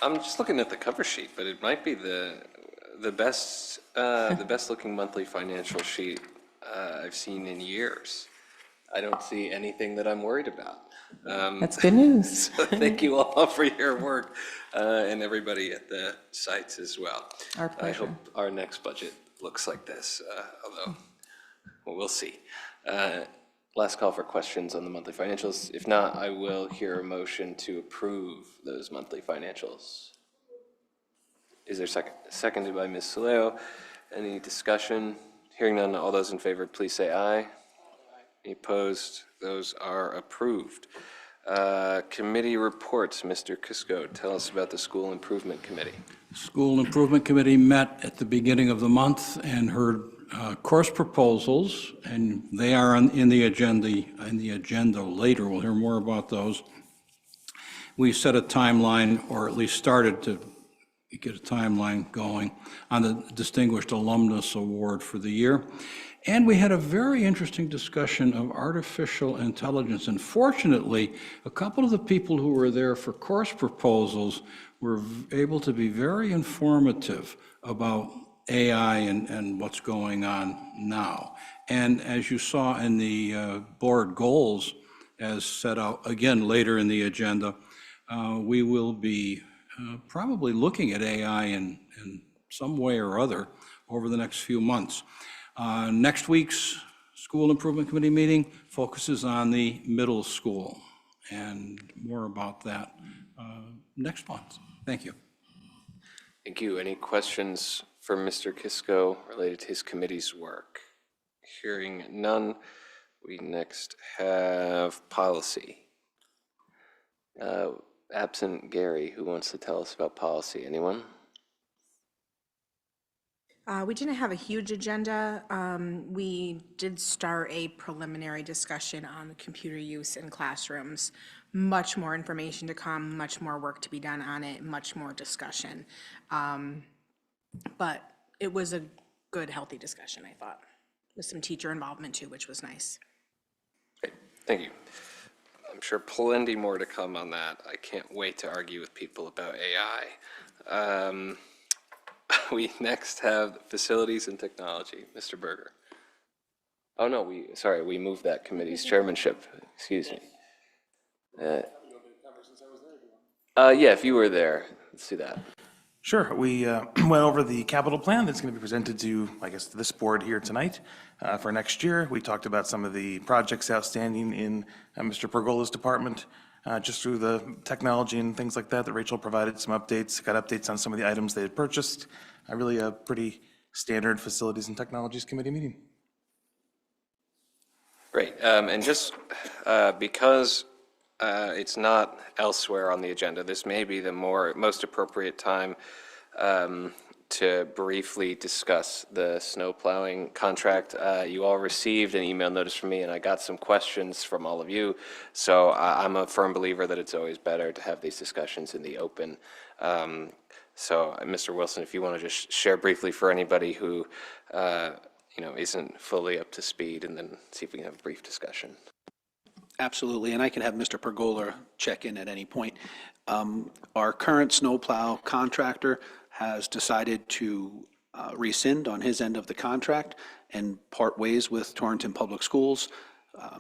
I'm just looking at the cover sheet, but it might be the best looking monthly financial sheet I've seen in years. I don't see anything that I'm worried about. That's good news. So thank you all for your work, and everybody at the sites as well. Our I pleasure. hope our next budget looks like this, although we'll see. Last call for questions on the monthly financials. If not, I will hear a motion to approve those monthly financials. Is there a second? Seconded by Ms. Soleo. Any discussion? Hearing none, all those in favor, please say aye. Any opposed? Those are approved. Committee reports, Mr. Kisco, tell us about the School Improvement Committee. School Improvement Committee met at the beginning of the month and heard course proposals, and they are in the agenda later. We'll hear more about those. We set a timeline, or at least started to get a timeline going on the Distinguished Alumnus Award for the year. And we had a very interesting discussion of artificial intelligence. And fortunately, a couple of the people who were there for course proposals were able to be very informative about AI and what's going on now. And as you saw in the board goals, as set out again later in the agenda, we will be probably looking at AI in some way or other over the next few months. Next week's School Improvement Committee meeting focuses on the middle school, and more about that next month. Thank you. Thank you. Any questions for Mr. Kisco related to his committee's work? Hearing none, we next have policy. Absent Gary, who wants to tell us about policy? Anyone? We didn't have a huge agenda. We did start a preliminary discussion on the computer use in classrooms. Much more information to come, much more work to be done on it, much more discussion. But it was a good, healthy discussion, I thought, with some teacher involvement too, which was nice. Great. Thank you. I'm sure plenty more to come on that. I can't wait to argue with people about AI. We next have Facilities and Technology, Mr. Berger. Oh, no, we moved that committee's chairmanship, excuse me. Yeah, if you were there, let's do that. Sure. We went over the capital plan that's going to be presented to, I guess, this board here tonight for next year. We talked about some of the projects outstanding in Mr. Pergola's department, just through the technology and things like that Rachel provided some updates, got updates on some of the items they had purchased. Really a pretty standard Facilities and Technologies Committee meeting. Great. And just because it's not elsewhere on the agenda, this may be the most appropriate time to briefly discuss the snow plowing contract. You all received an email notice from me, and I got some questions from all of you. So I'm a firm believer that it's always better to have these discussions in the open. So, Mr. Wilson, if you want to just share briefly for anybody who isn't fully up to speed, and then see if we can have a brief discussion. Absolutely, and I can have Mr. Pergola check in at any point. Our current snowplow contractor has decided to rescind on his end of the contract and part ways with Torrington Public Schools.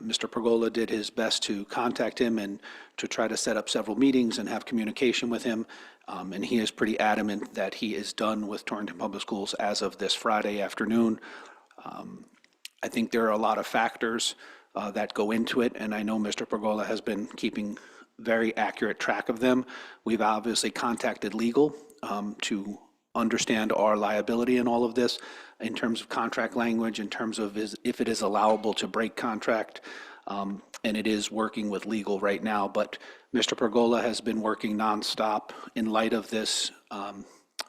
Mr. Pergola did his best to contact him and to try to set up several meetings and have communication with him. And he is pretty adamant that he is done with Torrington Public Schools as of this Friday afternoon. I think there are a lot of factors that go into it, and I know Mr. Pergola has been keeping very accurate track of them. We've obviously contacted legal to understand our liability in all of this in terms of contract language, in terms of if it is allowable to break contract, and it is working with legal right now. But Mr. Pergola has been working nonstop in light of this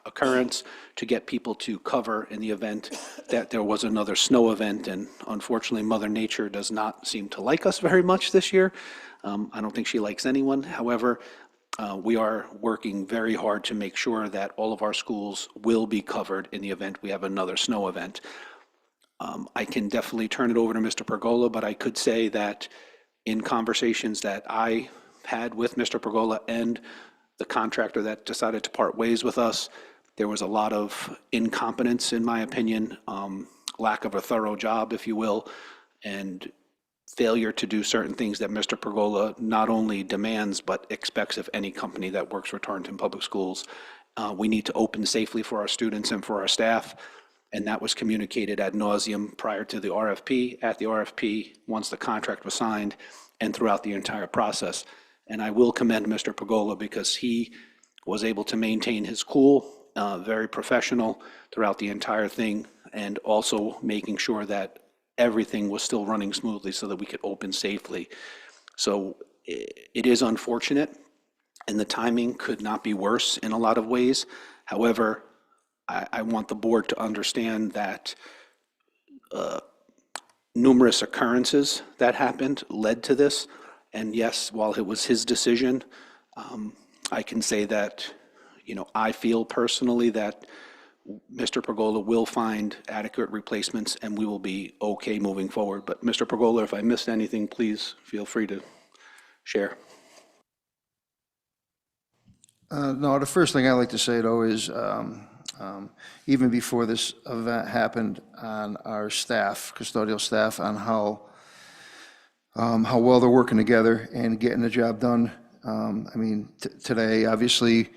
occurrence to get people to cover in the event that there was another snow event. And unfortunately, Mother Nature does not seem to like us very much this year. I don't think she likes anyone. However, we are working very hard to make sure that all of our schools will be covered in the event we have another snow event. I can definitely turn it over to Mr. Pergola, but I could say that in conversations that I had with Mr. Pergola and the contractor that decided to part ways with us, there was a lot of incompetence, in my opinion, lack of a thorough job, if you will, and failure to do certain things that Mr. Pergola not only demands but expects of any company that works for Torrington Public Schools. We need to open safely for our students and for our staff, and that was communicated ad nauseum prior to the RFP, at the RFP, once the contract was signed, and throughout the entire process. And I will commend Mr. Pergola because he was able to maintain his cool, very professional throughout the entire thing, and also making sure that everything was still running smoothly so that we could open safely. So it is unfortunate, and the timing could not be worse in a lot of ways. However, I want the board to understand that numerous occurrences that happened led to this. And yes, while it was his decision, I can say that, I feel personally that Mr. Pergola will find adequate replacements and we will be okay moving forward. But Mr. Pergola, if I missed anything, please feel free to share. No, the first thing I like to say, though, is even before this event happened, on our staff, custodial staff, on how well they're working together and getting the job done. I mean, today, obviously,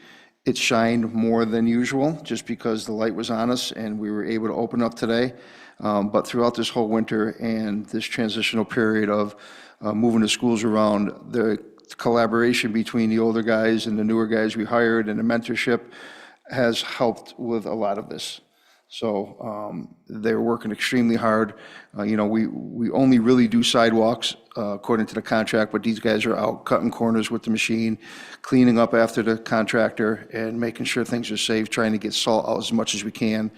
it shined more than usual just because the light was on us and we were able to open up today. But throughout this whole winter and this transitional period of moving the schools around, the collaboration between the older guys and the newer guys we hired and the mentorship has helped with a lot of this. So they're working extremely hard. We only really do sidewalks according to the contract, but these guys are out cutting corners with the machine, cleaning up after the contractor and making sure things are safe, trying to get salt out as much as we can.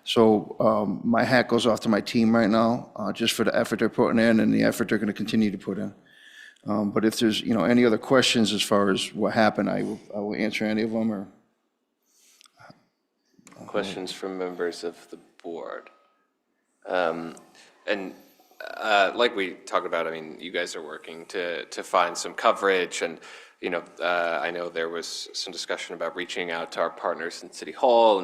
So my hat goes off to my team right now, just for the effort they're putting in and the effort they're going to continue to put in. But if there's, any other questions as far as what happened, I will answer any of them or. Questions from members of the board? Like we talked about, I mean, you guys are working to find some coverage, and I know there was some discussion about reaching out to our partners in City Hall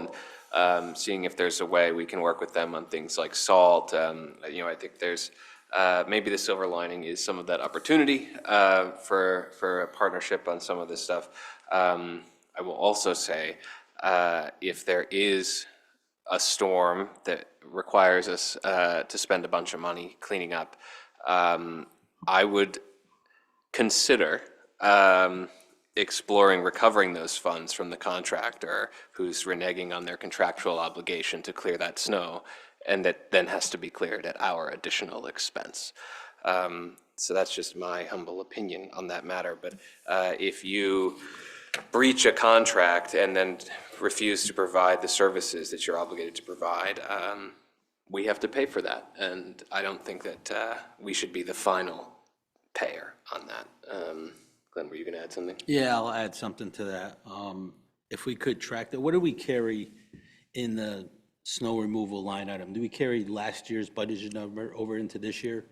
and seeing if there's a way we can work with them on things like salt. I think there's maybe the silver lining is some of that opportunity for a partnership on some of this stuff. I will also say, if there is a storm that requires us to spend a bunch of money cleaning up, I would consider exploring recovering those funds from the contractor who's reneging on their contractual obligation to clear that snow, and that then has to be cleared at our additional expense. So that's just my humble opinion on that matter. But if you breach a contract and then refuse to provide the services that you're obligated to provide, we have to pay for that. And I don't think that we should be the final payer on that. Glenn, were you going to add something? Yeah, I'll add something to that. If we could track that, what do we carry in the snow removal line item? Do we carry last year's budgeted number over into this year?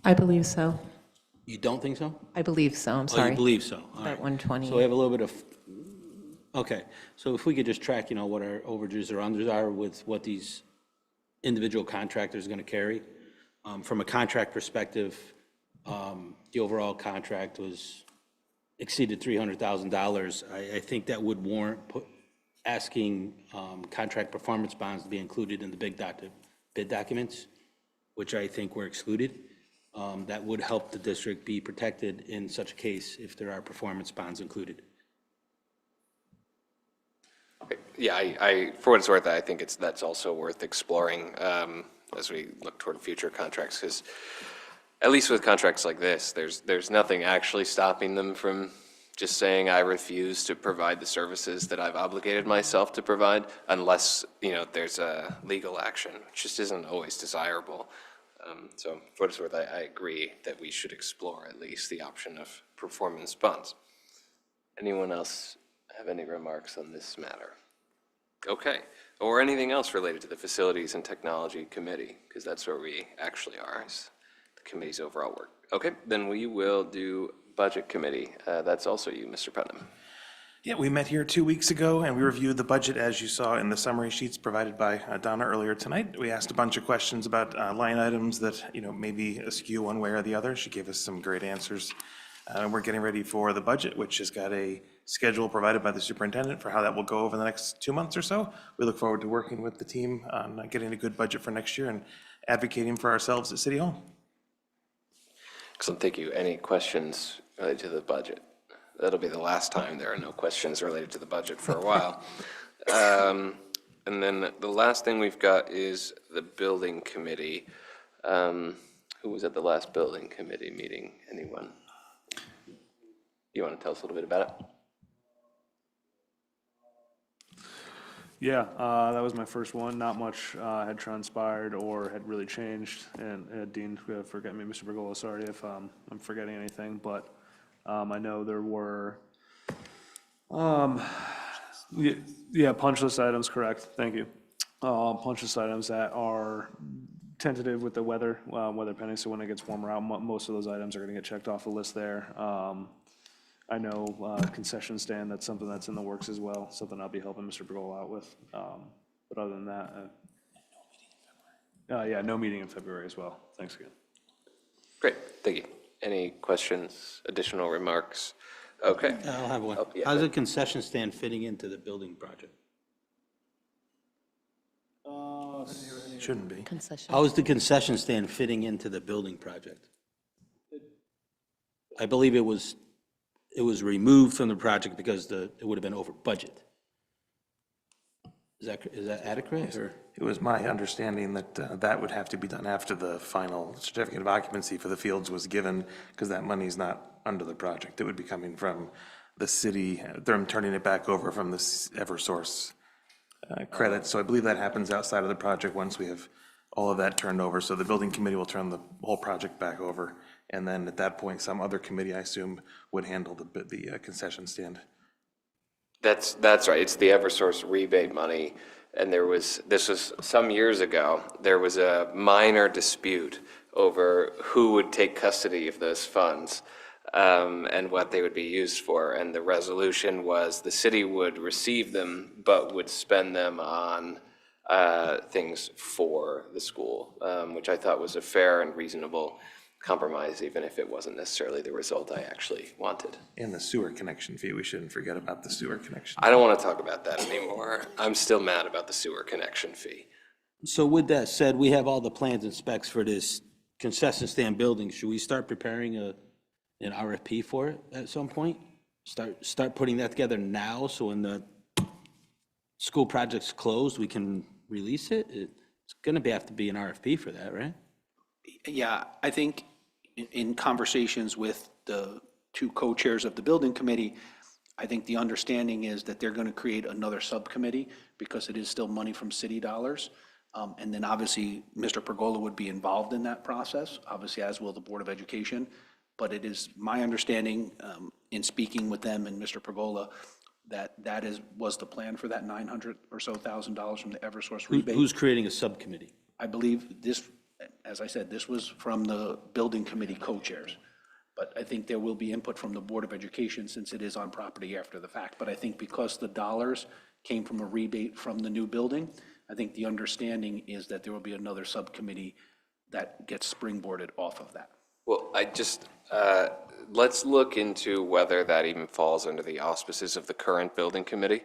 I believe so. You don't think so? I believe so, I'm sorry. Oh, you believe so? All About right. 120. So we have a little bit of, okay. So if we could just track, what our overages or unders are with what these individual contractors are going to carry. From a contract perspective, the overall contract exceeded $300,000. I think that would warrant asking contract performance bonds to be included in the bid documents, which I think were excluded. That would help the district be protected in such a case if there are performance bonds included. Okay. Yeah, I for what it's worth, I think that's also worth exploring as we look toward future contracts, because at least with contracts like this, there's nothing actually stopping them from just saying I refuse to provide the services that I've obligated myself to provide, unless there's a legal action, which just isn't always desirable. So for what it's worth, I agree that we should explore at least the option of performance bonds. Anyone else have any remarks on this matter? Okay, or anything else related to the Facilities and Technology Committee, because that's where we actually are, is the committee's overall work. Okay, then we will do Budget Committee. That's also you, Mr. Putnam. Yeah, we met here 2 weeks ago and we reviewed the budget as you saw in the summary sheets provided by Donna earlier tonight. We asked a bunch of questions about line items that, maybe askew one way or the other. She gave us some great answers. We're getting ready for the budget, which has got a schedule provided by the superintendent for how that will go over the next 2 months or so. We look forward to working with the team on getting a good budget for next year and advocating for ourselves at City Hall. Excellent, thank you. Any questions related to the budget? That'll be the last time there are no questions related to the budget for a while. And then the last thing we've got is the building committee. Who was at the last building committee meeting? Anyone? You want to tell us a little bit about it? Yeah, that was my first one. Not much had transpired or had really changed. And Dean, forget me, Mr. Bergola, sorry if I'm forgetting anything, but I know there were, punch list items, correct, thank you. Punch list items that are tentative with the weather pending, so when it gets warmer out, most of those items are gonna get checked off the list there. I know concession stand, that's something that's in the works as well, something I'll be helping Mr. Bergola out with. But other than that, no meeting in February as well. Thanks again. Great, thank you. Any questions, additional remarks? Okay. I'll have one. Oh, yeah, How's the concession stand fitting into the building project? Shouldn't be. How is the concession stand fitting into the building project? I believe it was removed from the project because it would have been over budget. Is that adequate, or? It was my understanding that that would have to be done after the final certificate of occupancy for the fields was given, because that money's not under the project. It would be coming from the city, they're turning it back over from this Eversource credit. So I believe that happens outside of the project once we have all of that turned over. So the building committee will turn the whole project back over. And then at that point, some other committee, I assume, would handle the concession stand. That's right, it's the Eversource rebate money. And this was some years ago, there was a minor dispute over who would take custody of those funds and what they would be used for. And the resolution was the city would receive them, but would spend them on things for the school, which I thought was a fair and reasonable compromise, even if it wasn't necessarily the result I actually wanted. And the sewer connection fee, we shouldn't forget about the sewer connection. I don't want to talk about that anymore. I'm still mad about the sewer connection fee. So with that said, we have all the plans and specs for this concession stand building. Should we start preparing an RFP for it at some point? Start putting that together now, so when the school project's closed, we can release it? It's gonna have to be an RFP for that, right? Yeah, I think in conversations with the two co-chairs of the building committee, I think the understanding is that they're going to create another subcommittee because it is still money from city dollars. And then obviously, Mr. Pergola would be involved in that process, obviously, as will the Board of Education. But it is my understanding, in speaking with them and Mr. Pergola, that was the plan for that $900,000 or so from the Eversource rebate. Who's creating a subcommittee? I believe this, as I said, this was from the building committee co-chairs. But I think there will be input from the Board of Education since it is on property after the fact. But I think because the dollars came from a rebate from the new building, I think the understanding is that there will be another subcommittee that gets springboarded off of that. Well, let's look into whether that even falls under the auspices of the current building committee.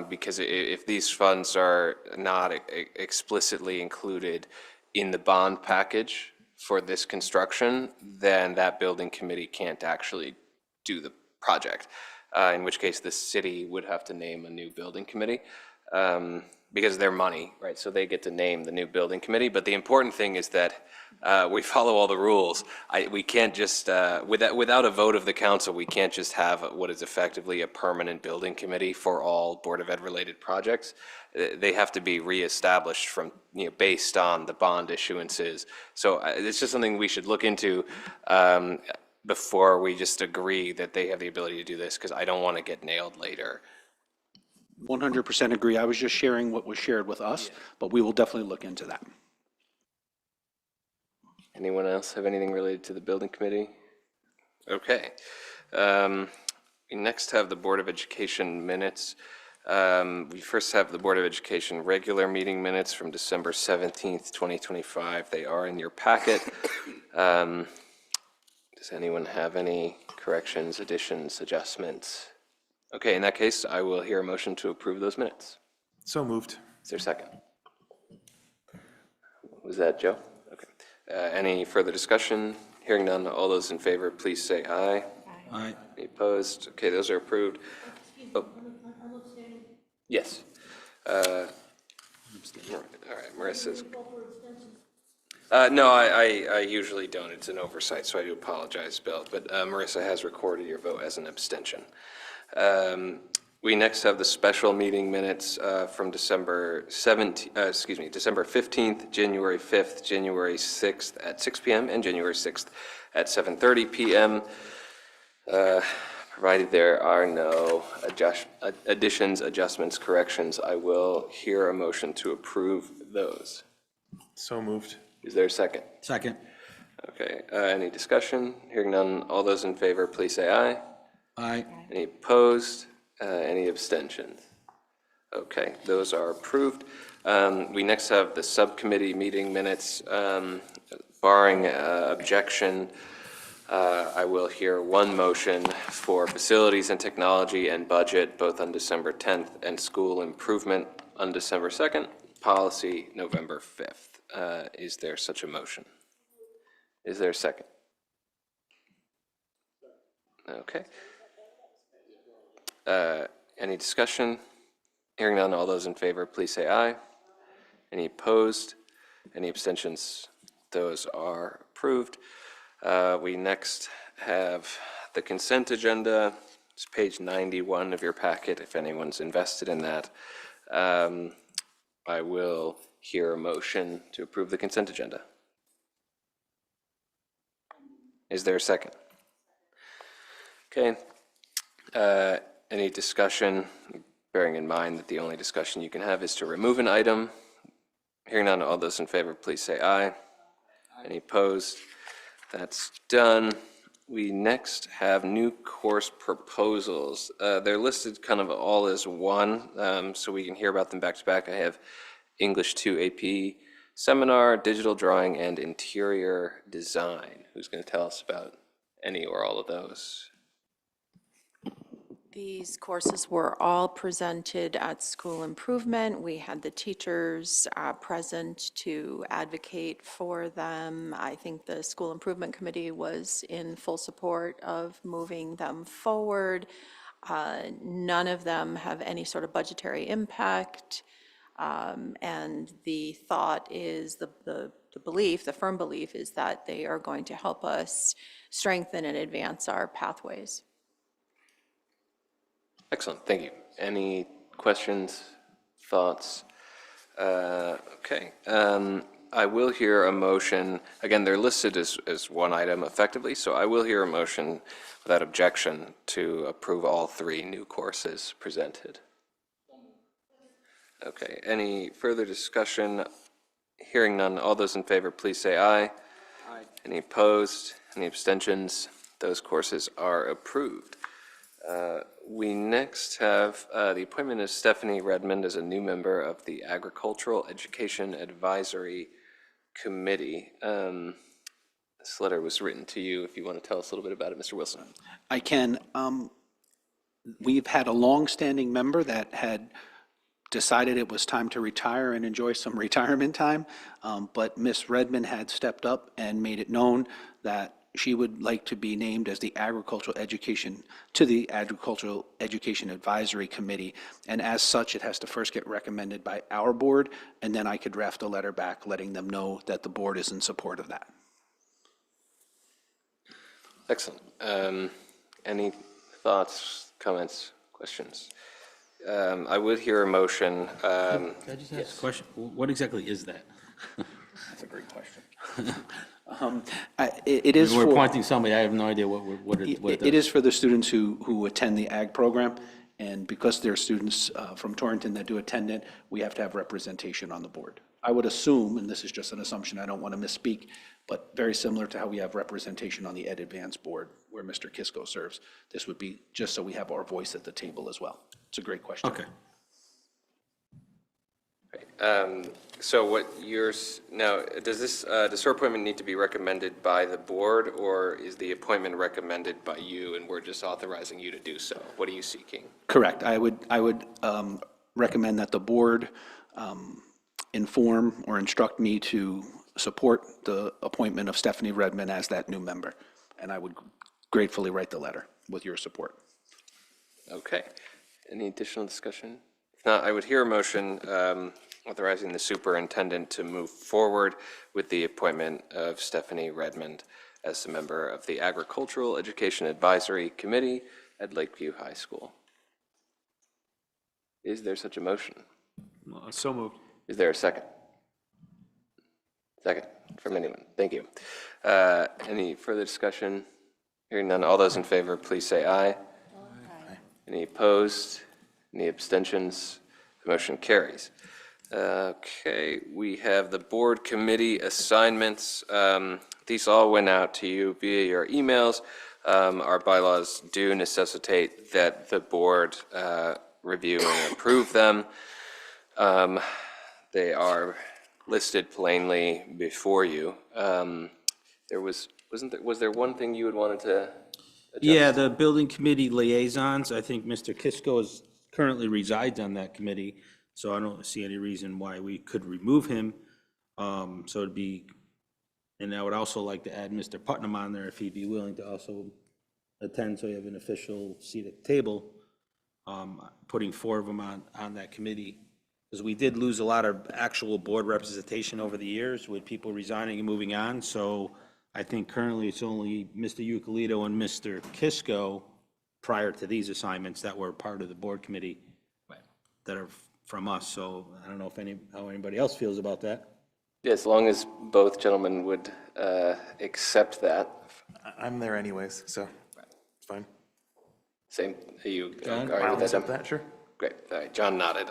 Because if these funds are not explicitly included in the bond package for this construction, then that building committee can't actually do the project. In which case the city would have to name a new building committee because they're money, right? So they get to name the new building committee. But the important thing is that we follow all the rules. We can't just, without a vote of the council, we can't just have what is effectively a permanent building committee for all Board of Ed related projects. They have to be reestablished from, based on the bond issuances. So it's just something we should look into before we just agree that they have the ability to do this, because I don't want to get nailed later. 100% agree. I was just sharing what was shared with us, but we will definitely look into that. Anyone else have anything related to the building committee? Okay. We next have the Board of Education minutes. We first have the Board of Education regular meeting minutes from December 17th, 2025. They are in your packet. Does anyone have any corrections, additions, adjustments? Okay, in that case, I will hear a motion to approve those minutes. So moved. Is there a second? Was that Joe? Okay. Any further discussion? Hearing none, all those in favor, please say aye. Aye. Any opposed? Okay, those are approved. Oh, yes. All right, Marissa's. No, I usually don't. It's an oversight, so I do apologize, Bill. But Marissa has recorded your vote as an abstention. We next have the special meeting minutes from December 15th, January 5th, January 6th at 6 p.m., and January 6th at 7:30 p.m. Provided there are no additions, adjustments, corrections, I will hear a motion to approve those. So moved. Is there a second? Second. Okay, any discussion? Hearing none, all those in favor, please say aye. Aye. Any opposed? Any abstentions? Okay, those are approved. We next have the subcommittee meeting minutes. Barring objection, I will hear one motion for facilities and technology and budget, both on December 10th, and school improvement on December 2nd, policy November 5th. Is there such a motion? Is there a second? Okay. Any discussion? Hearing none, all those in favor, please say aye. Any opposed? Any abstentions? Those are approved. We next have the consent agenda. It's page 91 of your packet, if anyone's invested in that. I will hear a motion to approve the consent agenda. Is there a second? Okay. Any discussion, bearing in mind that the only discussion you can have is to remove an item? Hearing none, all those in favor, please say aye. Any opposed? That's done. We next have new course proposals. They're listed kind of all as one, so we can hear about them back to back. I have English 2 AP seminar, digital drawing, and interior design. Who's going to tell us about any or all of those? These courses were all presented at School Improvement. We had the teachers present to advocate for them. I think the School Improvement Committee was in full support of moving them forward. None of them have any sort of budgetary impact. And the thought is, the belief, the firm belief is that they are going to help us strengthen and advance our pathways. Excellent, thank you. Any questions, thoughts? Okay, I will hear a motion. Again, they're listed as one item effectively, so I will hear a motion without objection to approve all three new courses presented. Okay, any further discussion? Hearing none, all those in favor, please say aye. Aye. Any opposed? Any abstentions? Those courses are approved. We next have the appointment of Stephanie Redmond as a new member of the Agricultural Education Advisory Committee. This letter was written to you. If you want to tell us a little bit about it, Mr. Wilson. I can. We've had a long-standing member that had decided it was time to retire and enjoy some retirement time, but Ms. Redmond had stepped up and made it known that she would like to be named as the Agricultural Education Advisory Committee. And as such, it has to first get recommended by our board, and then I could draft a letter back letting them know that the board is in support of that. Excellent. Any thoughts, comments, questions? I would hear a motion. Can I just ask a question? What exactly is that? That's a great question. It is We're for, appointing somebody, I have no idea what it does. it is for the students who attend the ag program, and because there are students from Torrington that do attend it, we have to have representation on the board. I would assume, and this is just an assumption, I don't want to misspeak, but very similar to how we have representation on the Ed Advance Board where Mr. Kisco serves. This would be just so we have our voice at the table as well. It's a great question. Okay. So what yours, now, does her appointment need to be recommended by the board, or is the appointment recommended by you and we're just authorizing you to do so? What are you seeking? Correct. I would recommend that the board inform or instruct me to support the appointment of Stephanie Redmond as that new member. And I would gratefully write the letter with your support. Okay. Any additional discussion? If not, I would hear a motion authorizing the superintendent to move forward with the appointment of Stephanie Redmond as a member of the Agricultural Education Advisory Committee at Lakeview High School. Is there such a motion? So moved. Is there a second? Second from anyone. Thank you. Any further discussion? Hearing none, all those in favor, please say aye. Aye. Any opposed? Any abstentions? The motion carries. Okay, we have the board committee assignments. These all went out to you via your emails. Our bylaws do necessitate that the board review and approve them. They are listed plainly before you. Was there one thing you had wanted to adjust? Yeah, the building committee liaisons, I think Mr. Kisco currently resides on that committee, so I don't see any reason why we could remove him. So it'd be, and I would also like to add Mr. Putnam on there if he'd be willing to also attend, so you have an official seat at the table, putting 4 of them on that committee. Because we did lose a lot of actual board representation over the years with people resigning and moving on. So I think currently it's only Mr. Euclid and Mr. Kisco prior to these assignments that were part of the board committee that are from us. So I don't know how anybody else feels about that. Yeah, as long as both gentlemen would accept that. I'm there anyways, so it's fine. Same, are you John? all right I'll with that? accept that, sure. Great, all right, John nodded.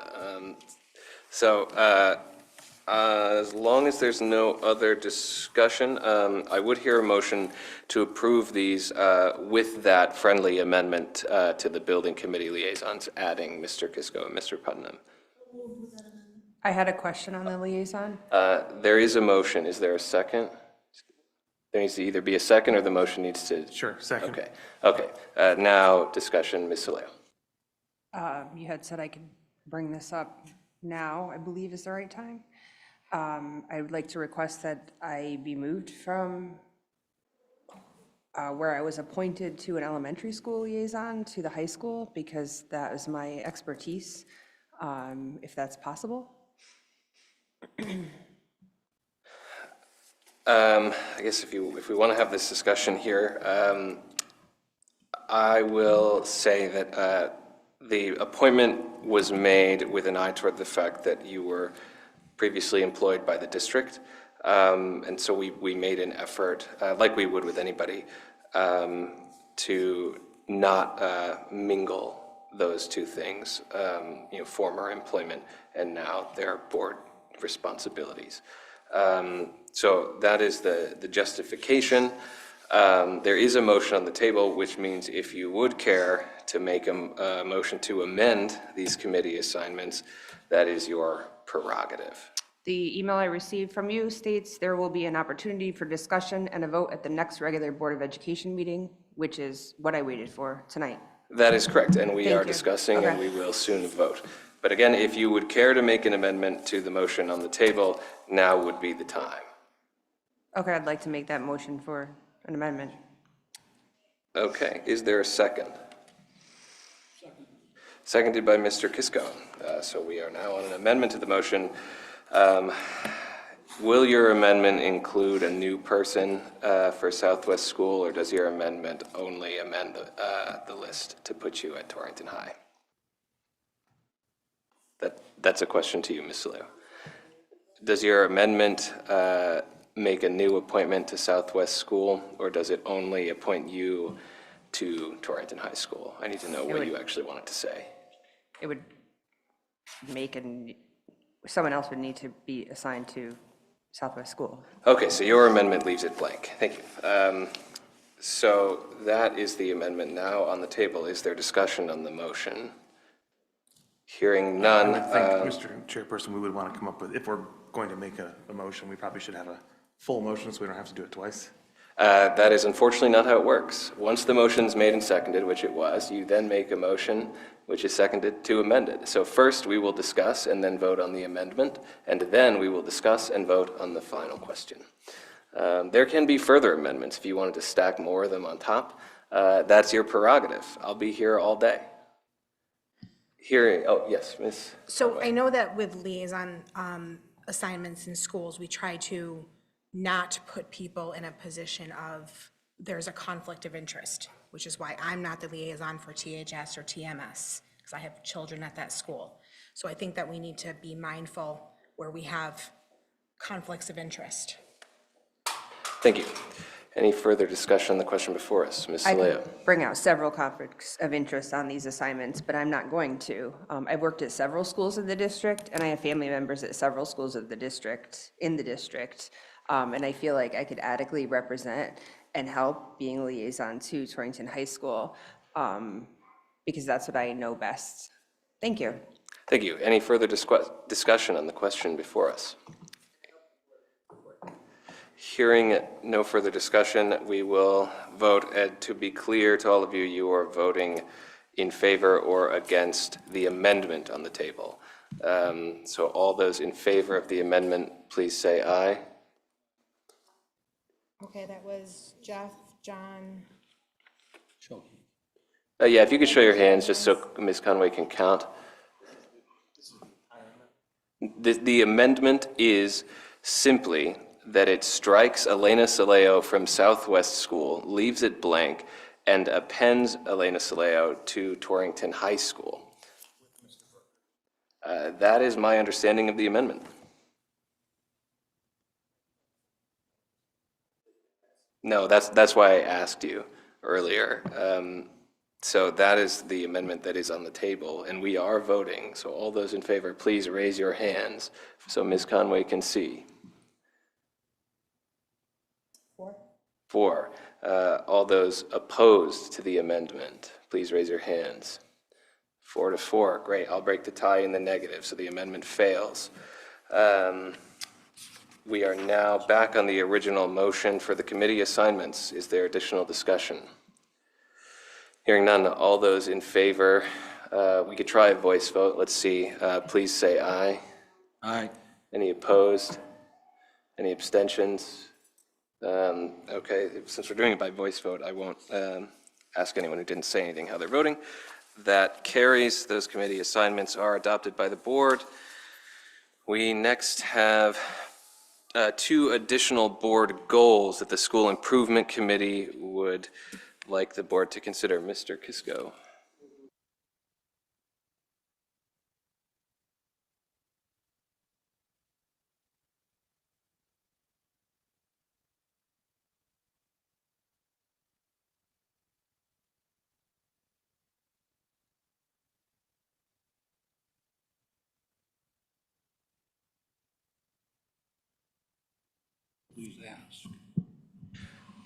As long as there's no other discussion, I would hear a motion to approve these with that friendly amendment to the building committee liaisons, adding Mr. Kisco and Mr. Putnam. I had a question on the liaison. There is a motion. Is there a second? There needs to either be a second or the motion needs to. Sure, second. Okay. Now discussion, Ms. Soleo. You had said I could bring this up now, I believe is the right time. I would like to request that I be moved from where I was appointed to an elementary school liaison to the high school, because that is my expertise, if that's possible. I guess if we want to have this discussion here, I will say that the appointment was made with an eye toward the fact that you were previously employed by the district. And so we made an effort, like we would with anybody, to not mingle those two things, former employment and now their board responsibilities. So that is the justification. There is a motion on the table, which means if you would care to make a motion to amend these committee assignments, that is your prerogative. The email I received from you states there will be an opportunity for discussion and a vote at the next regular Board of Education meeting, which is what I waited for tonight. That is correct, and we Thank are you. discussing, and Okay. we will soon vote. But again, if you would care to make an amendment to the motion on the table, now would be the time. Okay, I'd like to make that motion for an amendment. Okay, is there a second? Seconded by Mr. Kisco. So we are now on an amendment to the motion. Will your amendment include a new person for Southwest School, or does your amendment only amend the list to put you at Torrington High? That's a question to you, Ms. Leo. Does your amendment make a new appointment to Southwest School, or does it only appoint you to Torrington High School? I need to know what you actually wanted to say. It would make someone else would need to be assigned to Southwest School. Okay, so your amendment leaves it blank. Thank you. So that is the amendment now on the table. Is there discussion on the motion? Hearing none. I would think, Mr. Chairperson, we would want to come up with, if we're going to make a motion, we probably should have a full motion so we don't have to do it twice. That is unfortunately not how it works. Once the motion's made and seconded, which it was, you then make a motion which is seconded to amend it. So first, we will discuss and then vote on the amendment, and then we will discuss and vote on the final question. There can be further amendments if you wanted to stack more of them on top. That's your prerogative. I'll be here all day. Oh, yes, Ms. So I know that with liaison assignments in schools, we try to not put people in a position of there's a conflict of interest, which is why I'm not the liaison for THS or TMS, because I have children at that school. So I think that we need to be mindful where we have conflicts of interest. Thank you. Any further discussion on the question before us? Ms. I Saleo. could bring out several conflicts of interest on these assignments, but I'm not going to. I've worked at several schools in the district, and I have family members at several schools of the district, in the district. And I feel like I could adequately represent and help being liaison to Torrington High School, because that's what I know best. Thank you. Thank you. Any further discussion on the question before us? Hearing no further discussion, we will vote. And to be clear to all of you, you are voting in favor or against the amendment on the table. So all those in favor of the amendment, please say aye. Okay, that was Jeff, John. Yeah, if you could show your hands just so Ms. Conway can count. The amendment is simply that it strikes Elena Saleo from Southwest School, leaves it blank, and appends Elena Saleo to Torrington High School. That is my understanding of the amendment. No, that's why I asked you earlier. So that is the amendment that is on the table, and we are voting. So all those in favor, please raise your hands so Ms. Conway can see. 4. All those opposed to the amendment, please raise your hands. 4 to 4. Great. I'll break the tie in the negative, so the amendment fails. We are now back on the original motion for the committee assignments. Is there additional discussion? Hearing none, all those in favor, we could try a voice vote. Let's see. Please say aye. Aye. Any opposed? Any abstentions? Okay, since we're doing it by voice vote, I won't ask anyone who didn't say anything how they're voting. That carries. Those committee assignments are adopted by the board. We next have 2 additional board goals that the School Improvement Committee would like the board to consider. Mr. Kisco. Please ask.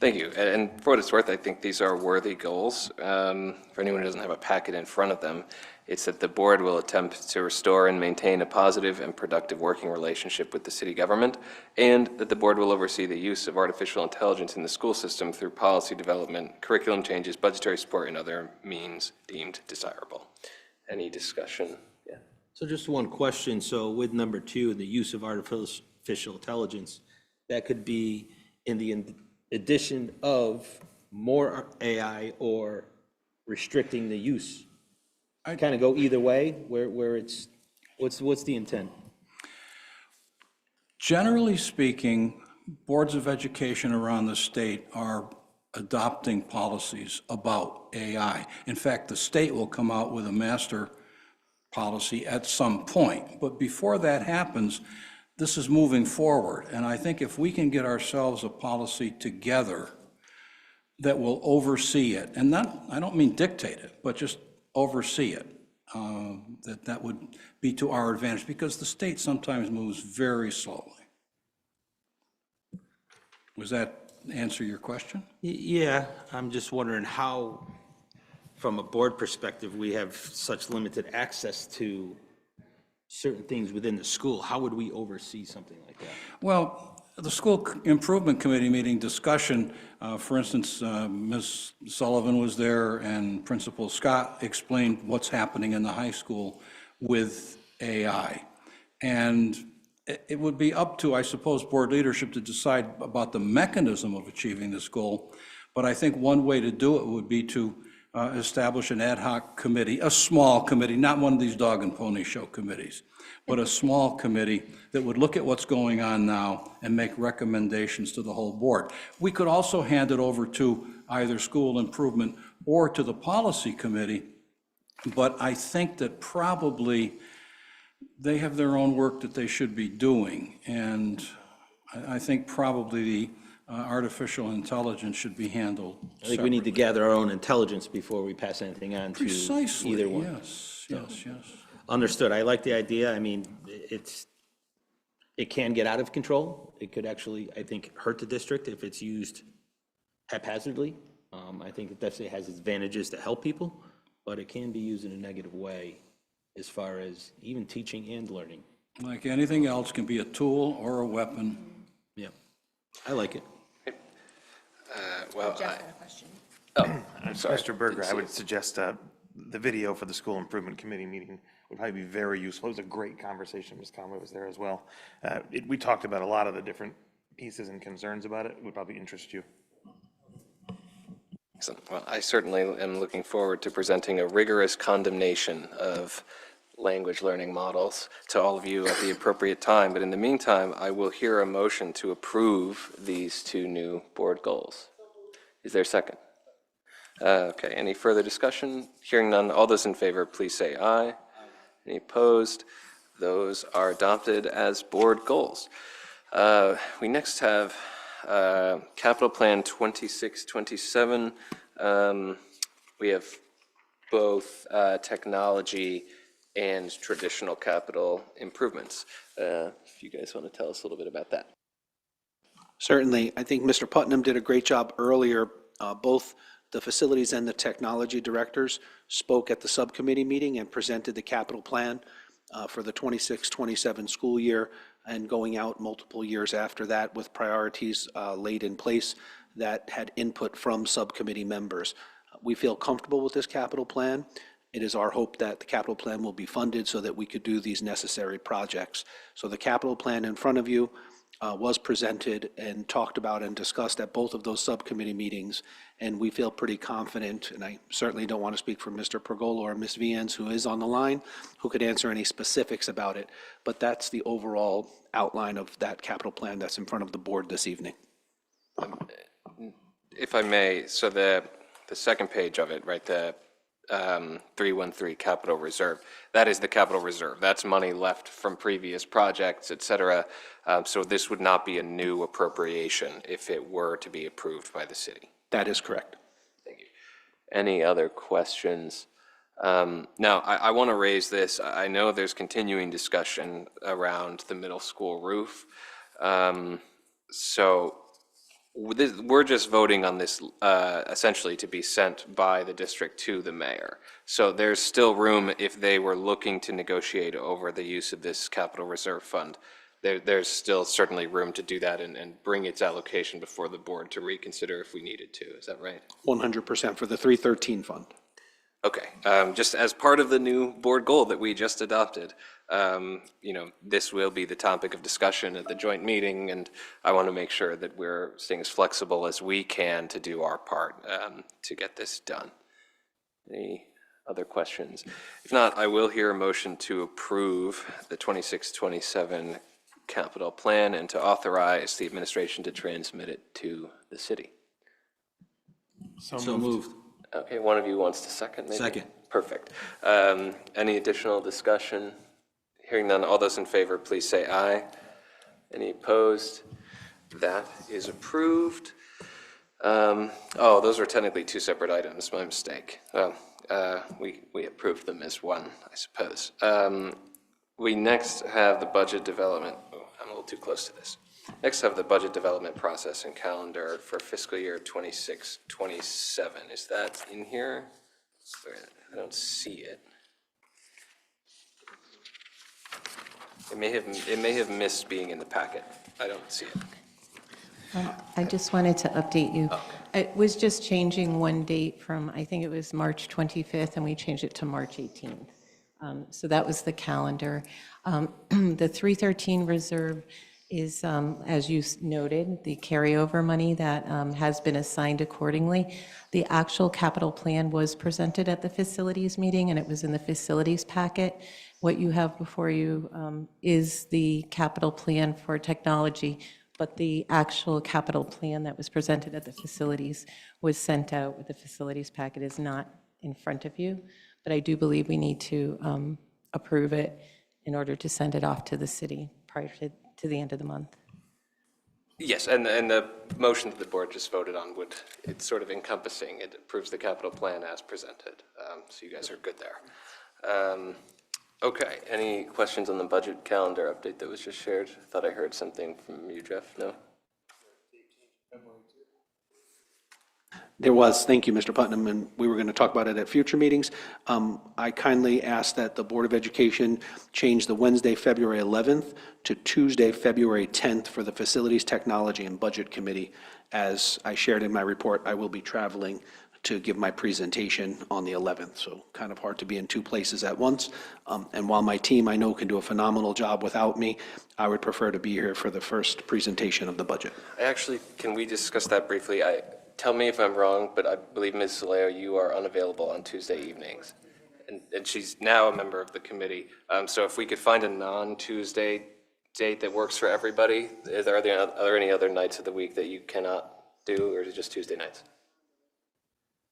Thank you. And for what it's worth, I think these are worthy goals. For anyone who doesn't have a packet in front of them, it's that the board will attempt to restore and maintain a positive and productive working relationship with the city government, and that the board will oversee the use of artificial intelligence in the school system through policy development, curriculum changes, budgetary support, and other means deemed desirable. Any discussion? Yeah. So just one question. So with number 2, the use of artificial intelligence, that could be in the addition of more AI or restricting the use. I kind of go either way, where it's, what's the intent? Generally speaking, boards of education around the state are adopting policies about AI. In fact, the state will come out with a master policy at some point. But before that happens, this is moving forward. And I think if we can get ourselves a policy together that will oversee it, and not, I don't mean dictate it, but just oversee it, that would be to our advantage, because the state sometimes moves very slowly. Was that answer your question? Yeah, I'm just wondering how, from a board perspective, we have such limited access to certain things within the school. How would we oversee something like that? Well, the school improvement committee meeting discussion, for instance, Ms. Sullivan was there and Principal Scott explained what's happening in the high school with AI. And it would be up to, I suppose, board leadership to decide about the mechanism of achieving this goal. But I think one way to do it would be to establish an ad hoc committee, a small committee, not one of these dog and pony show committees, but a small committee that would look at what's going on now and make recommendations to the whole board. We could also hand it over to either school improvement or to the policy committee, but I think that probably they have their own work that they should be doing, and I think probably the artificial intelligence should be handled I think we need to gather our own intelligence before we pass anything on to precisely. either one. Yes, yes, yes. Understood. I like the idea. I mean, it can get out of control. It could actually, I think, hurt the district if it's used haphazardly. I think it definitely has its advantages to help people, but it can be used in a negative way as far as even teaching and learning. Like anything else, can be a tool or a weapon. Yeah, I like it. Well, Jeff had a question. I'm sorry. Mr. Berger, I would suggest the video for the school improvement committee meeting would probably be very useful. It was a great conversation. Ms. Conway was there as well. We talked about a lot of the different pieces and concerns about it. It would probably interest you. Excellent. Well, I certainly am looking forward to presenting a rigorous condemnation of language learning models to all of you at the appropriate time. But in the meantime, I will hear a motion to approve these two new board goals. Is there a second? Okay, any further discussion? Hearing none, all those in favor, please say aye. Any opposed? Those are adopted as board goals. We next have Capital Plan 2627. We have both technology and traditional capital improvements. If you guys want to tell us a little bit about that. Certainly. I think Mr. Putnam did a great job earlier. Both the facilities and the technology directors spoke at the subcommittee meeting and presented the capital plan for the 26-27 school year and going out multiple years after that with priorities laid in place that had input from subcommittee members. We feel comfortable with this capital plan. It is our hope that the capital plan will be funded so that we could do these necessary projects. So the capital plan in front of you was presented and talked about and discussed at both of those subcommittee meetings, and we feel pretty confident, and I certainly don't want to speak for Mr. Pergola or Ms. Vians, who is on the line, who could answer any specifics about it, but that's the overall outline of that capital plan that's in front of the board this evening. If I may, so the second page of it, right, the 313 capital reserve, that is the capital reserve. That's money left from previous projects, et cetera. So this would not be a new appropriation if it were to be approved by the city. That is correct. Thank you. Any other questions? Now, I want to raise this. I know there's continuing discussion around the middle school roof. So we're just voting on this essentially to be sent by the district to the mayor. So there's still room if they were looking to negotiate over the use of this capital reserve fund. There's still certainly room to do that and bring its allocation before the board to reconsider if we needed to. Is that right? 100% for the 313 fund. Okay, just as part of the new board goal that we just adopted, this will be the topic of discussion at the joint meeting, and I want to make sure that we're staying as flexible as we can to do our part to get this done. Any other questions? If not, I will hear a motion to approve the 26-27 capital plan and to authorize the administration to transmit it to the city. So moved. Okay, one of you wants to second, maybe? Second. Perfect. Any additional discussion? Hearing none, all those in favor, please say aye. Any opposed? That is approved. Oh, those are technically two separate items, my mistake. we approved them as one, I suppose. We next have the budget development, oh, I'm a little too close to this. Next have the budget development process and calendar for fiscal year 26, 27. Is that in here? I don't see it. It may have missed being in the packet. I don't see it. I just wanted to update you. It was just changing one date from, I think it was March 25th, and we changed it to March 18th. So that was the calendar. The 313 reserve is, as you noted, the carryover money that has been assigned accordingly. The actual capital plan was presented at the facilities meeting, and it was in the facilities packet. What you have before you is the capital plan for technology, but the actual capital plan that was presented at the facilities was sent out with the facilities packet is not in front of you. But I do believe we need to approve it in order to send it off to the city prior to the end of the month. Yes, and the motion that the board just voted on it's sort of encompassing. It approves the capital plan as presented. So you guys are good there. Okay, any questions on the budget calendar update that was just shared? I thought I heard something from you, Jeff, no? There was, thank you, Mr. Putnam, and we were going to talk about it at future meetings. I kindly asked that the Board of Education change the Wednesday, February 11th to Tuesday, February 10th for the Facilities, Technology, and Budget Committee. As I shared in my report, I will be traveling to give my presentation on the 11th, so kind of hard to be in two places at once. And while my team, I know, can do a phenomenal job without me, I would prefer to be here for the first presentation of the budget. Can we discuss that briefly? Tell me if I'm wrong, but I believe Ms. Soleo, you are unavailable on Tuesday evenings. And she's now a member of the committee. So if we could find a non-Tuesday date that works for everybody, are there any other nights of the week that you cannot do, or is it just Tuesday nights?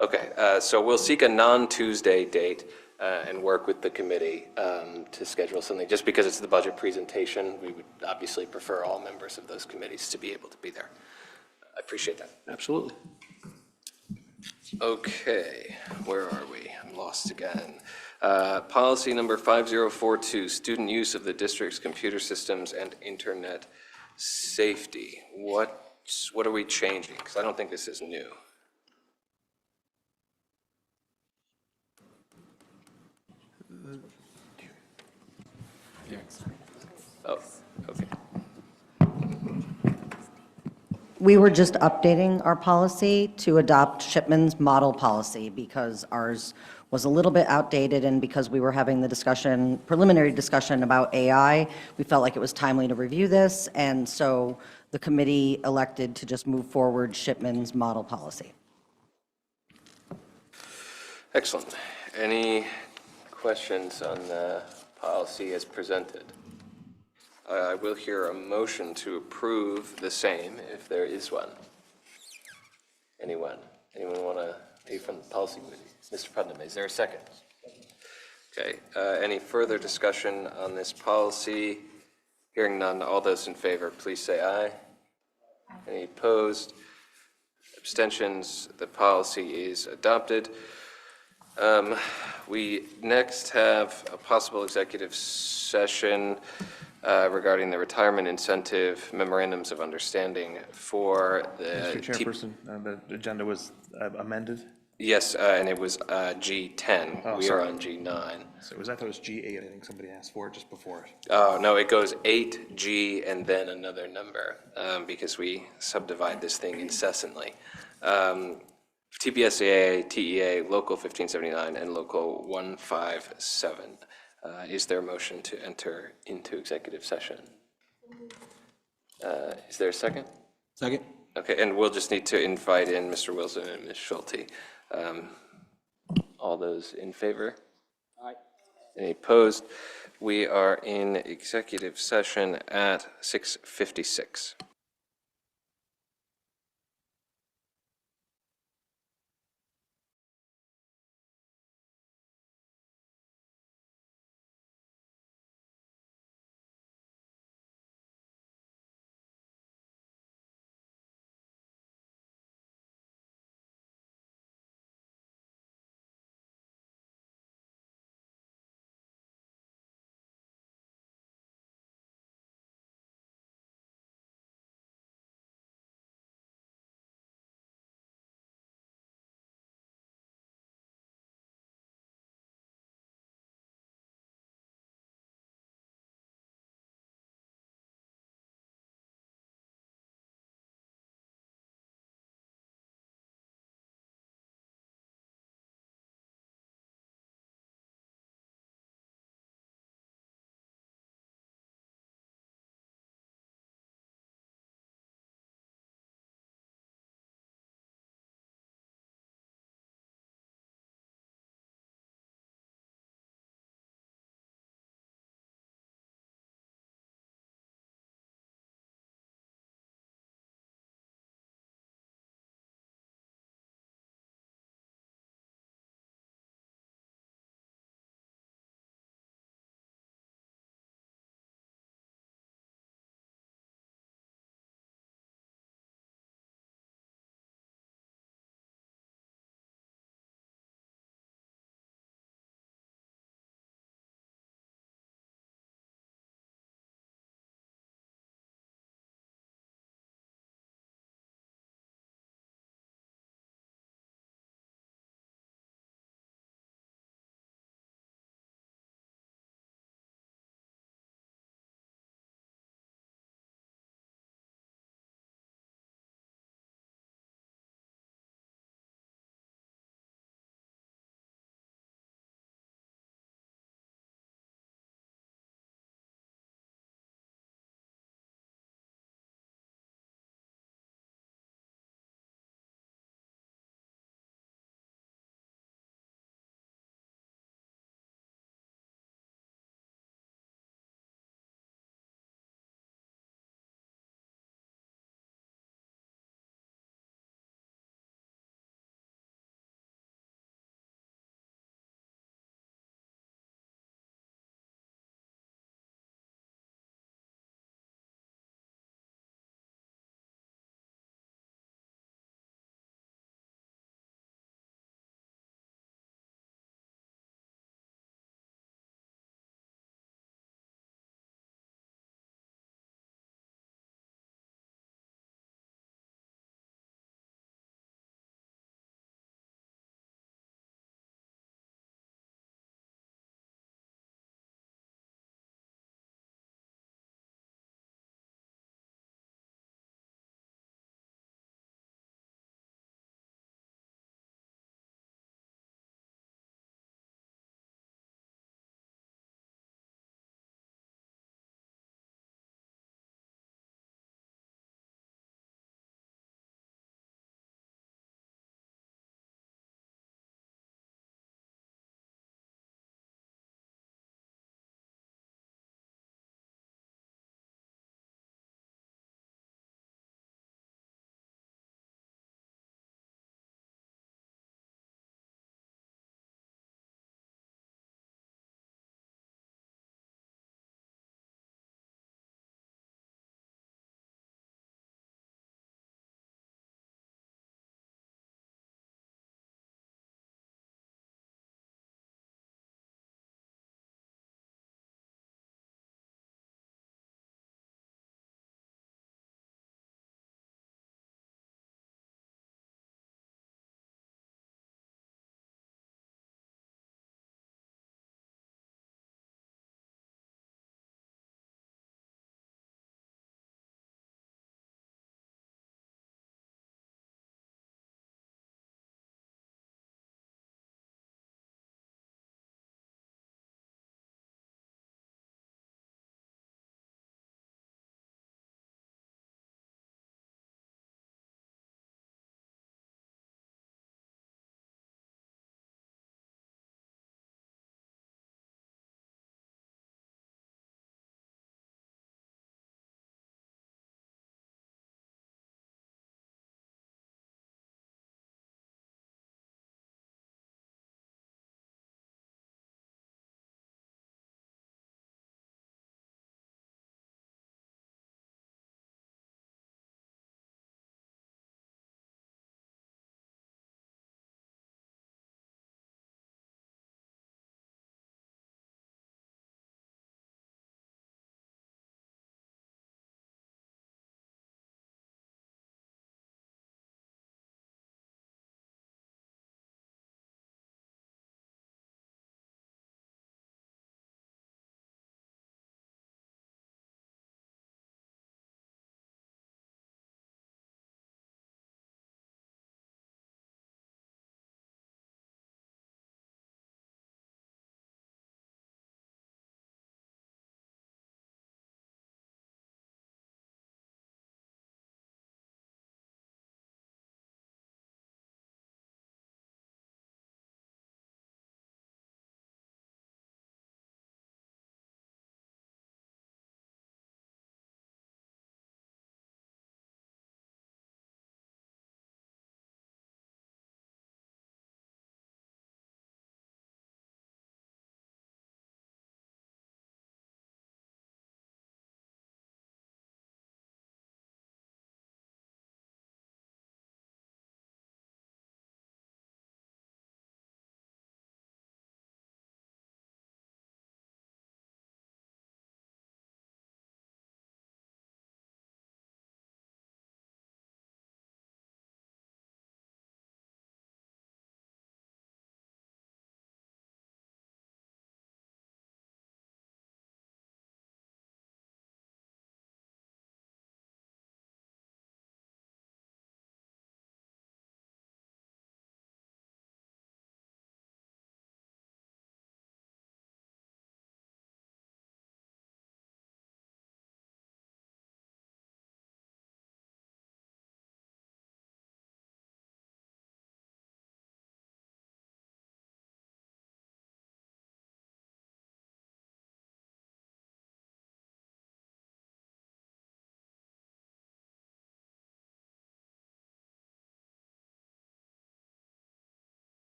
Okay, so we'll seek a non-Tuesday date and work with the committee to schedule something. Just because it's the budget presentation, we would obviously prefer all members of those committees to be able to be there. I appreciate that. Absolutely. Okay, where are we? I'm lost again. Policy number 5042, student use of the district's computer systems and internet safety. What are we changing? Because I don't think this is new. Oh, okay. We were just updating our policy to adopt Shipman's model policy because ours was a little bit outdated, and because we were having the preliminary discussion about AI, we felt like it was timely to review this, and so the committee elected to just move forward Shipman's model policy. Excellent. Any questions on the policy as presented? I will hear a motion to approve the same, if there is one. Anyone? Anyone want to be from the policy committee? Mr. Putnam, is there a second? Okay. Any further discussion on this policy? Hearing none, all those in favor, please say aye. Any opposed? Abstentions? The policy is adopted. We next have a possible executive session regarding the retirement incentive memorandums of understanding for the. Mr. Chairperson, the agenda was amended? Yes, and it was G10. Oh, We sorry. are on G9. So I thought it was G8, I think somebody asked for it just before. Oh, no, it goes 8G and then another number because we subdivide this thing incessantly. TPSAA, TEA, Local 1579, and Local 157. Is there a motion to enter into executive session? Is there a second? Second. Okay, and we'll just need to invite in Mr. Wilson and Ms. Schulte. All those in favor? Aye. Any opposed? We are in executive session at 6:56.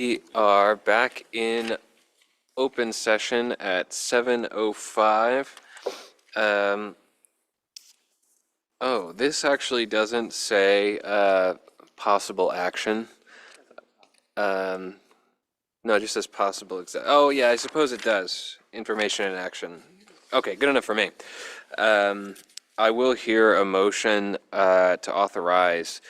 We are back in open session at 7:05. Oh, this actually doesn't say possible action. No, it just says possible. Oh, yeah, I suppose it does. Information and action. Okay, good enough for me. I will hear a motion to authorize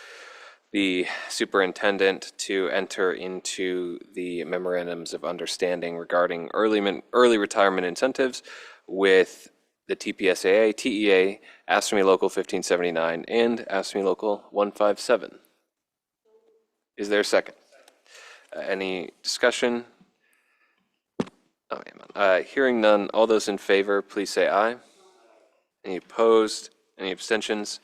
the superintendent to enter into the memorandums of understanding regarding early retirement incentives with the TPSAA, TEA, ASME Local 1579, and ASME Local 157. Is there a second? Any discussion? Oh, hearing none, all those in favor, please say aye. Any opposed? Any abstentions?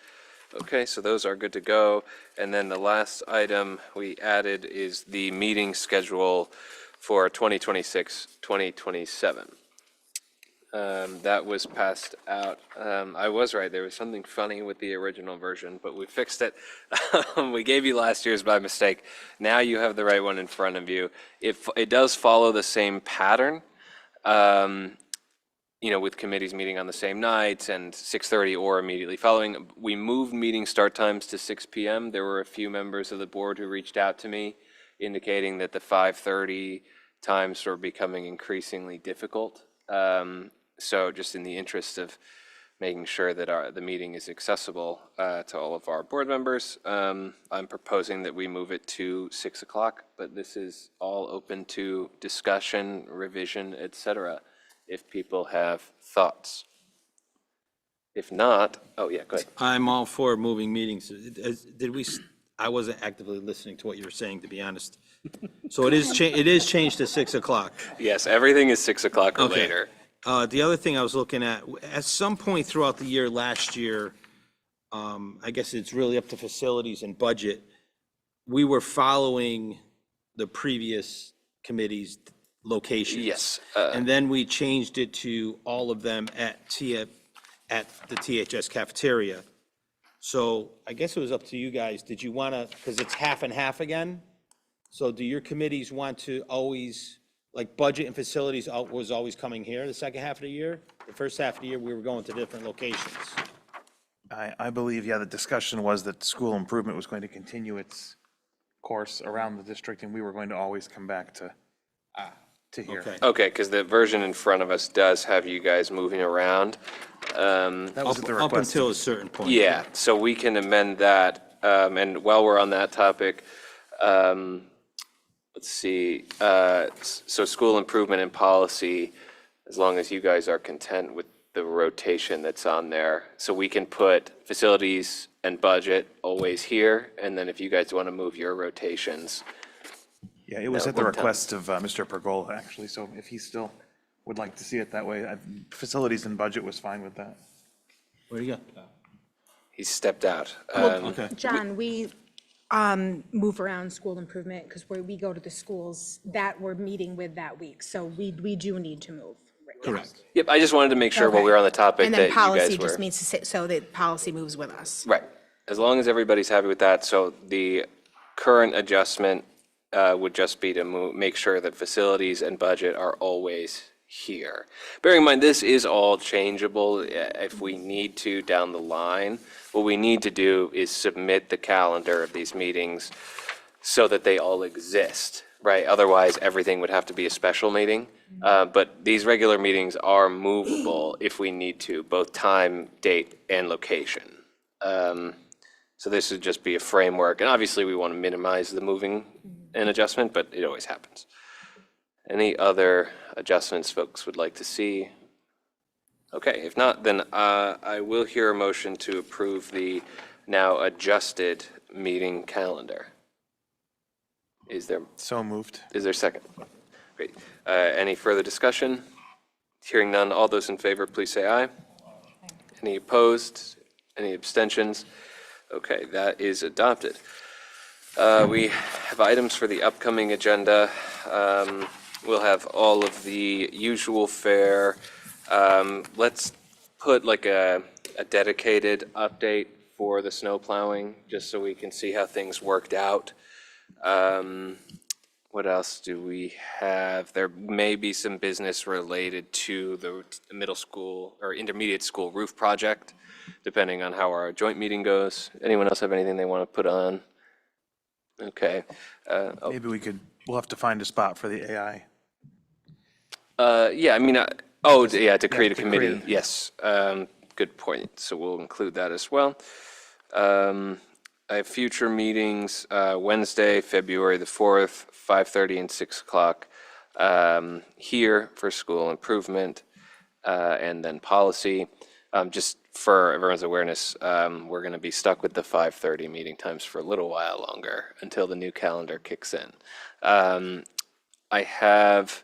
Okay, so those are good to go. And then the last item we added is the meeting schedule for 2026, 2027. That was passed out. I was right, there was something funny with the original version, but we fixed it. We gave you last year's by mistake. Now you have the right one in front of you. It does follow the same pattern. With committees meeting on the same nights and 6:30 or immediately following. We moved meeting start times to 6 p.m. There were a few members of the board who reached out to me indicating that the 5:30 times were becoming increasingly difficult. So just in the interest of making sure that the meeting is accessible to all of our board members, I'm proposing that we move it to 6 o'clock, but this is all open to discussion, revision, etc. if people have thoughts. If not, oh yeah, go ahead. I'm all for moving meetings. I wasn't actively listening to what you were saying, to be honest. So it is changed to 6 o'clock. Yes, everything is 6 o'clock or Okay. later. The other thing I was looking at some point throughout the year last year, I guess it's really up to facilities and budget, we were following the previous committee's locations. Yes. And then we changed it to all of them at the THS cafeteria. So I guess it was up to you guys. Did you want to, because it's half and half again? So do your committees want to always, like budget and facilities was always coming here the second half of the year? The first half of the year, we were going to different locations. I believe, yeah, the discussion was that school improvement was going to continue its course around the district, and we were going to always come back to here. Okay. Okay, because the version in front of us does have you guys moving around. That was at the Up request. until a certain point. Yeah, so we can amend that. And while we're on that topic, let's see. So school improvement and policy, as long as you guys are content with the rotation that's on there. So we can put facilities and budget always here, and then if you guys want to move your rotations. Yeah, it was that at the one time. request of Mr. Pergola, actually, so if he still would like to see it that way, facilities and budget was fine with that. Where do you go? He stepped out. Okay. John, we move around school improvement because we go to the schools that we're meeting with that week. So we do need to move. Correct. Yep, I just wanted to make sure while we were on the topic And that then you policy guys were. just means to say, so that policy moves with us. Right, as long as everybody's happy with that. So the current adjustment would just be to make sure that facilities and budget are always here. Bearing in mind, this is all changeable if we need to down the line. What we need to do is submit the calendar of these meetings so that they all exist, right? Otherwise, everything would have to be a special meeting. But these regular meetings are movable if we need to, both time, date, and location. So this would just be a framework, and obviously we want to minimize the moving and adjustment, but it always happens. Any other adjustments folks would like to see? Okay, if not, then I will hear a motion to approve the now adjusted meeting calendar. Is there? So moved. Is there a second? Great. Any further discussion? Hearing none, all those in favor, please say aye. Any opposed? Any abstentions? Okay, that is adopted. We have items for the upcoming agenda. We'll have all of the usual fare. Let's put like a dedicated update for the snow plowing, just so we can see how things worked out. What else do we have? There may be some business related to the middle school or intermediate school roof project, depending on how our joint meeting goes. Anyone else have anything they want to put on? Okay. Maybe we'll have to find a spot for the AI. Yeah, I mean, to create a committee, yes. Good point. So we'll include that as well. I have future meetings, Wednesday, February the 4th, 5:30 and 6 o'clock, here for school improvement, and then policy. Just for everyone's awareness, we're going to be stuck with the 5:30 meeting times for a little while longer until the new calendar kicks in. I have,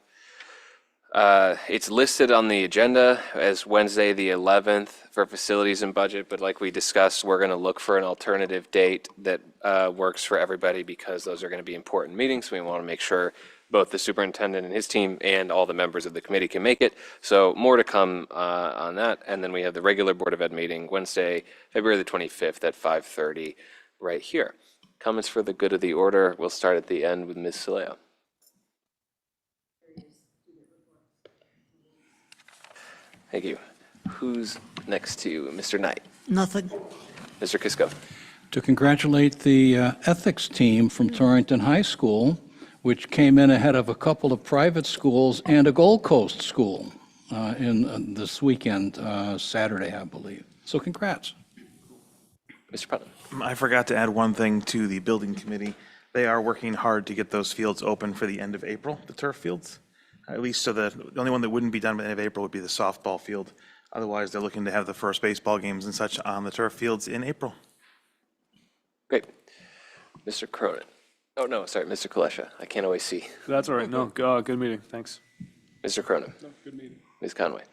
it's listed on the agenda as Wednesday, the 11th for facilities and budget, but like we discussed, we're going to look for an alternative date that works for everybody because those are going to be important meetings. We want to make sure both the superintendent and his team and all the members of the committee can make it. So more to come on that. And then we have the regular Board of Ed meeting Wednesday, February the 25th at 5:30 right here. Comments for the good of the order. We'll start at the end with Ms. Soleo. Thank you. Who's next to you? Mr. Knight? Nothing. Mr. Kisco? To congratulate the ethics team from Torrington High School, which came in ahead of a couple of private schools and a Gold Coast school in this weekend, Saturday, I believe. So congrats. Mr. Putnam? I forgot to add one thing to the building committee. They are working hard to get those fields open for the end of April, the turf fields. At least so the only one that wouldn't be done by the end of April would be the softball field. Otherwise, they're looking to have the first baseball games and such on the turf fields in April. Great. Mr. Cronin? Oh, no, sorry, Mr. Kalesha. I can't always see. That's all right. No, good meeting. Thanks. Mr. Cronin? No, good meeting. Ms. Conway?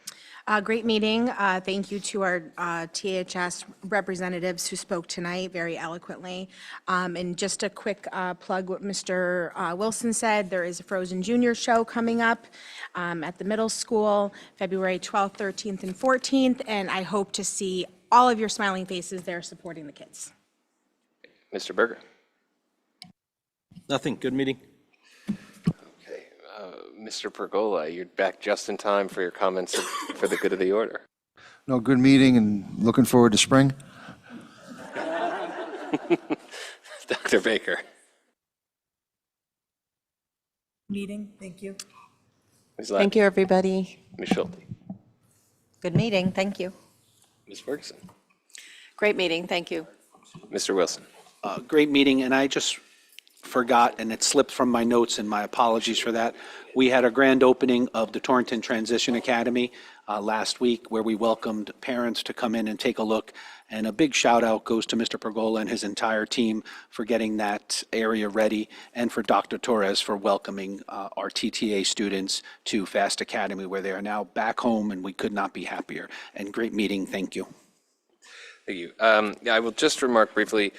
Great meeting. Thank you to our THS representatives who spoke tonight very eloquently. And just a quick plug what Mr. Wilson said, there is a Frozen Junior show coming up at the middle school, February 12th, 13th, and 14th, and I hope to see all of your smiling faces there supporting the kids. Mr. Berger? Nothing, good meeting. Okay. Mr. Pergola, you're back just in time for your comments for the good of the order. No, good meeting and looking forward to spring. Dr. Baker? Meeting, thank you. Ms. Ladd? Thank you, everybody. Ms. Schulte? Good meeting, thank you. Ms. Ferguson? Great meeting, thank you. Mr. Wilson? Great meeting, and I just forgot, and it slipped from my notes, and my apologies for that. We had a grand opening of the Torrington Transition Academy last week, where we welcomed parents to come in and take a look. And a big shout out goes to Mr. Pergola and his entire team for getting that area ready, and for Dr. Torres for welcoming our TTA students to FAST Academy, where they are now back home, and we could not be happier. And great meeting, thank you. Thank you. I will just remark briefly,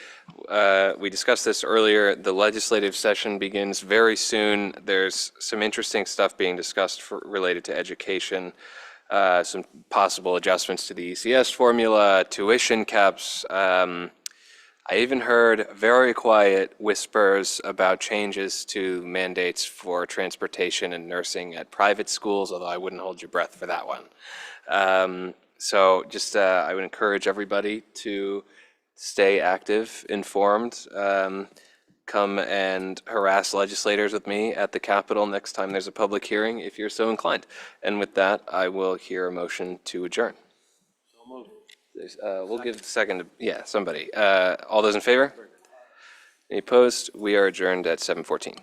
we discussed this earlier, the legislative session begins very soon. There's some interesting stuff being discussed related to education, some possible adjustments to the ECS formula, tuition caps. I even heard very quiet whispers about changes to mandates for transportation and nursing at private schools, although I wouldn't hold your breath for that one. So just, I would encourage everybody to stay active, informed, come and harass legislators with me at the Capitol next time there's a public hearing, if you're so inclined. And with that, I will hear a motion to adjourn. We'll give a second, somebody. All those in favor? Any opposed? We are adjourned at 7:14.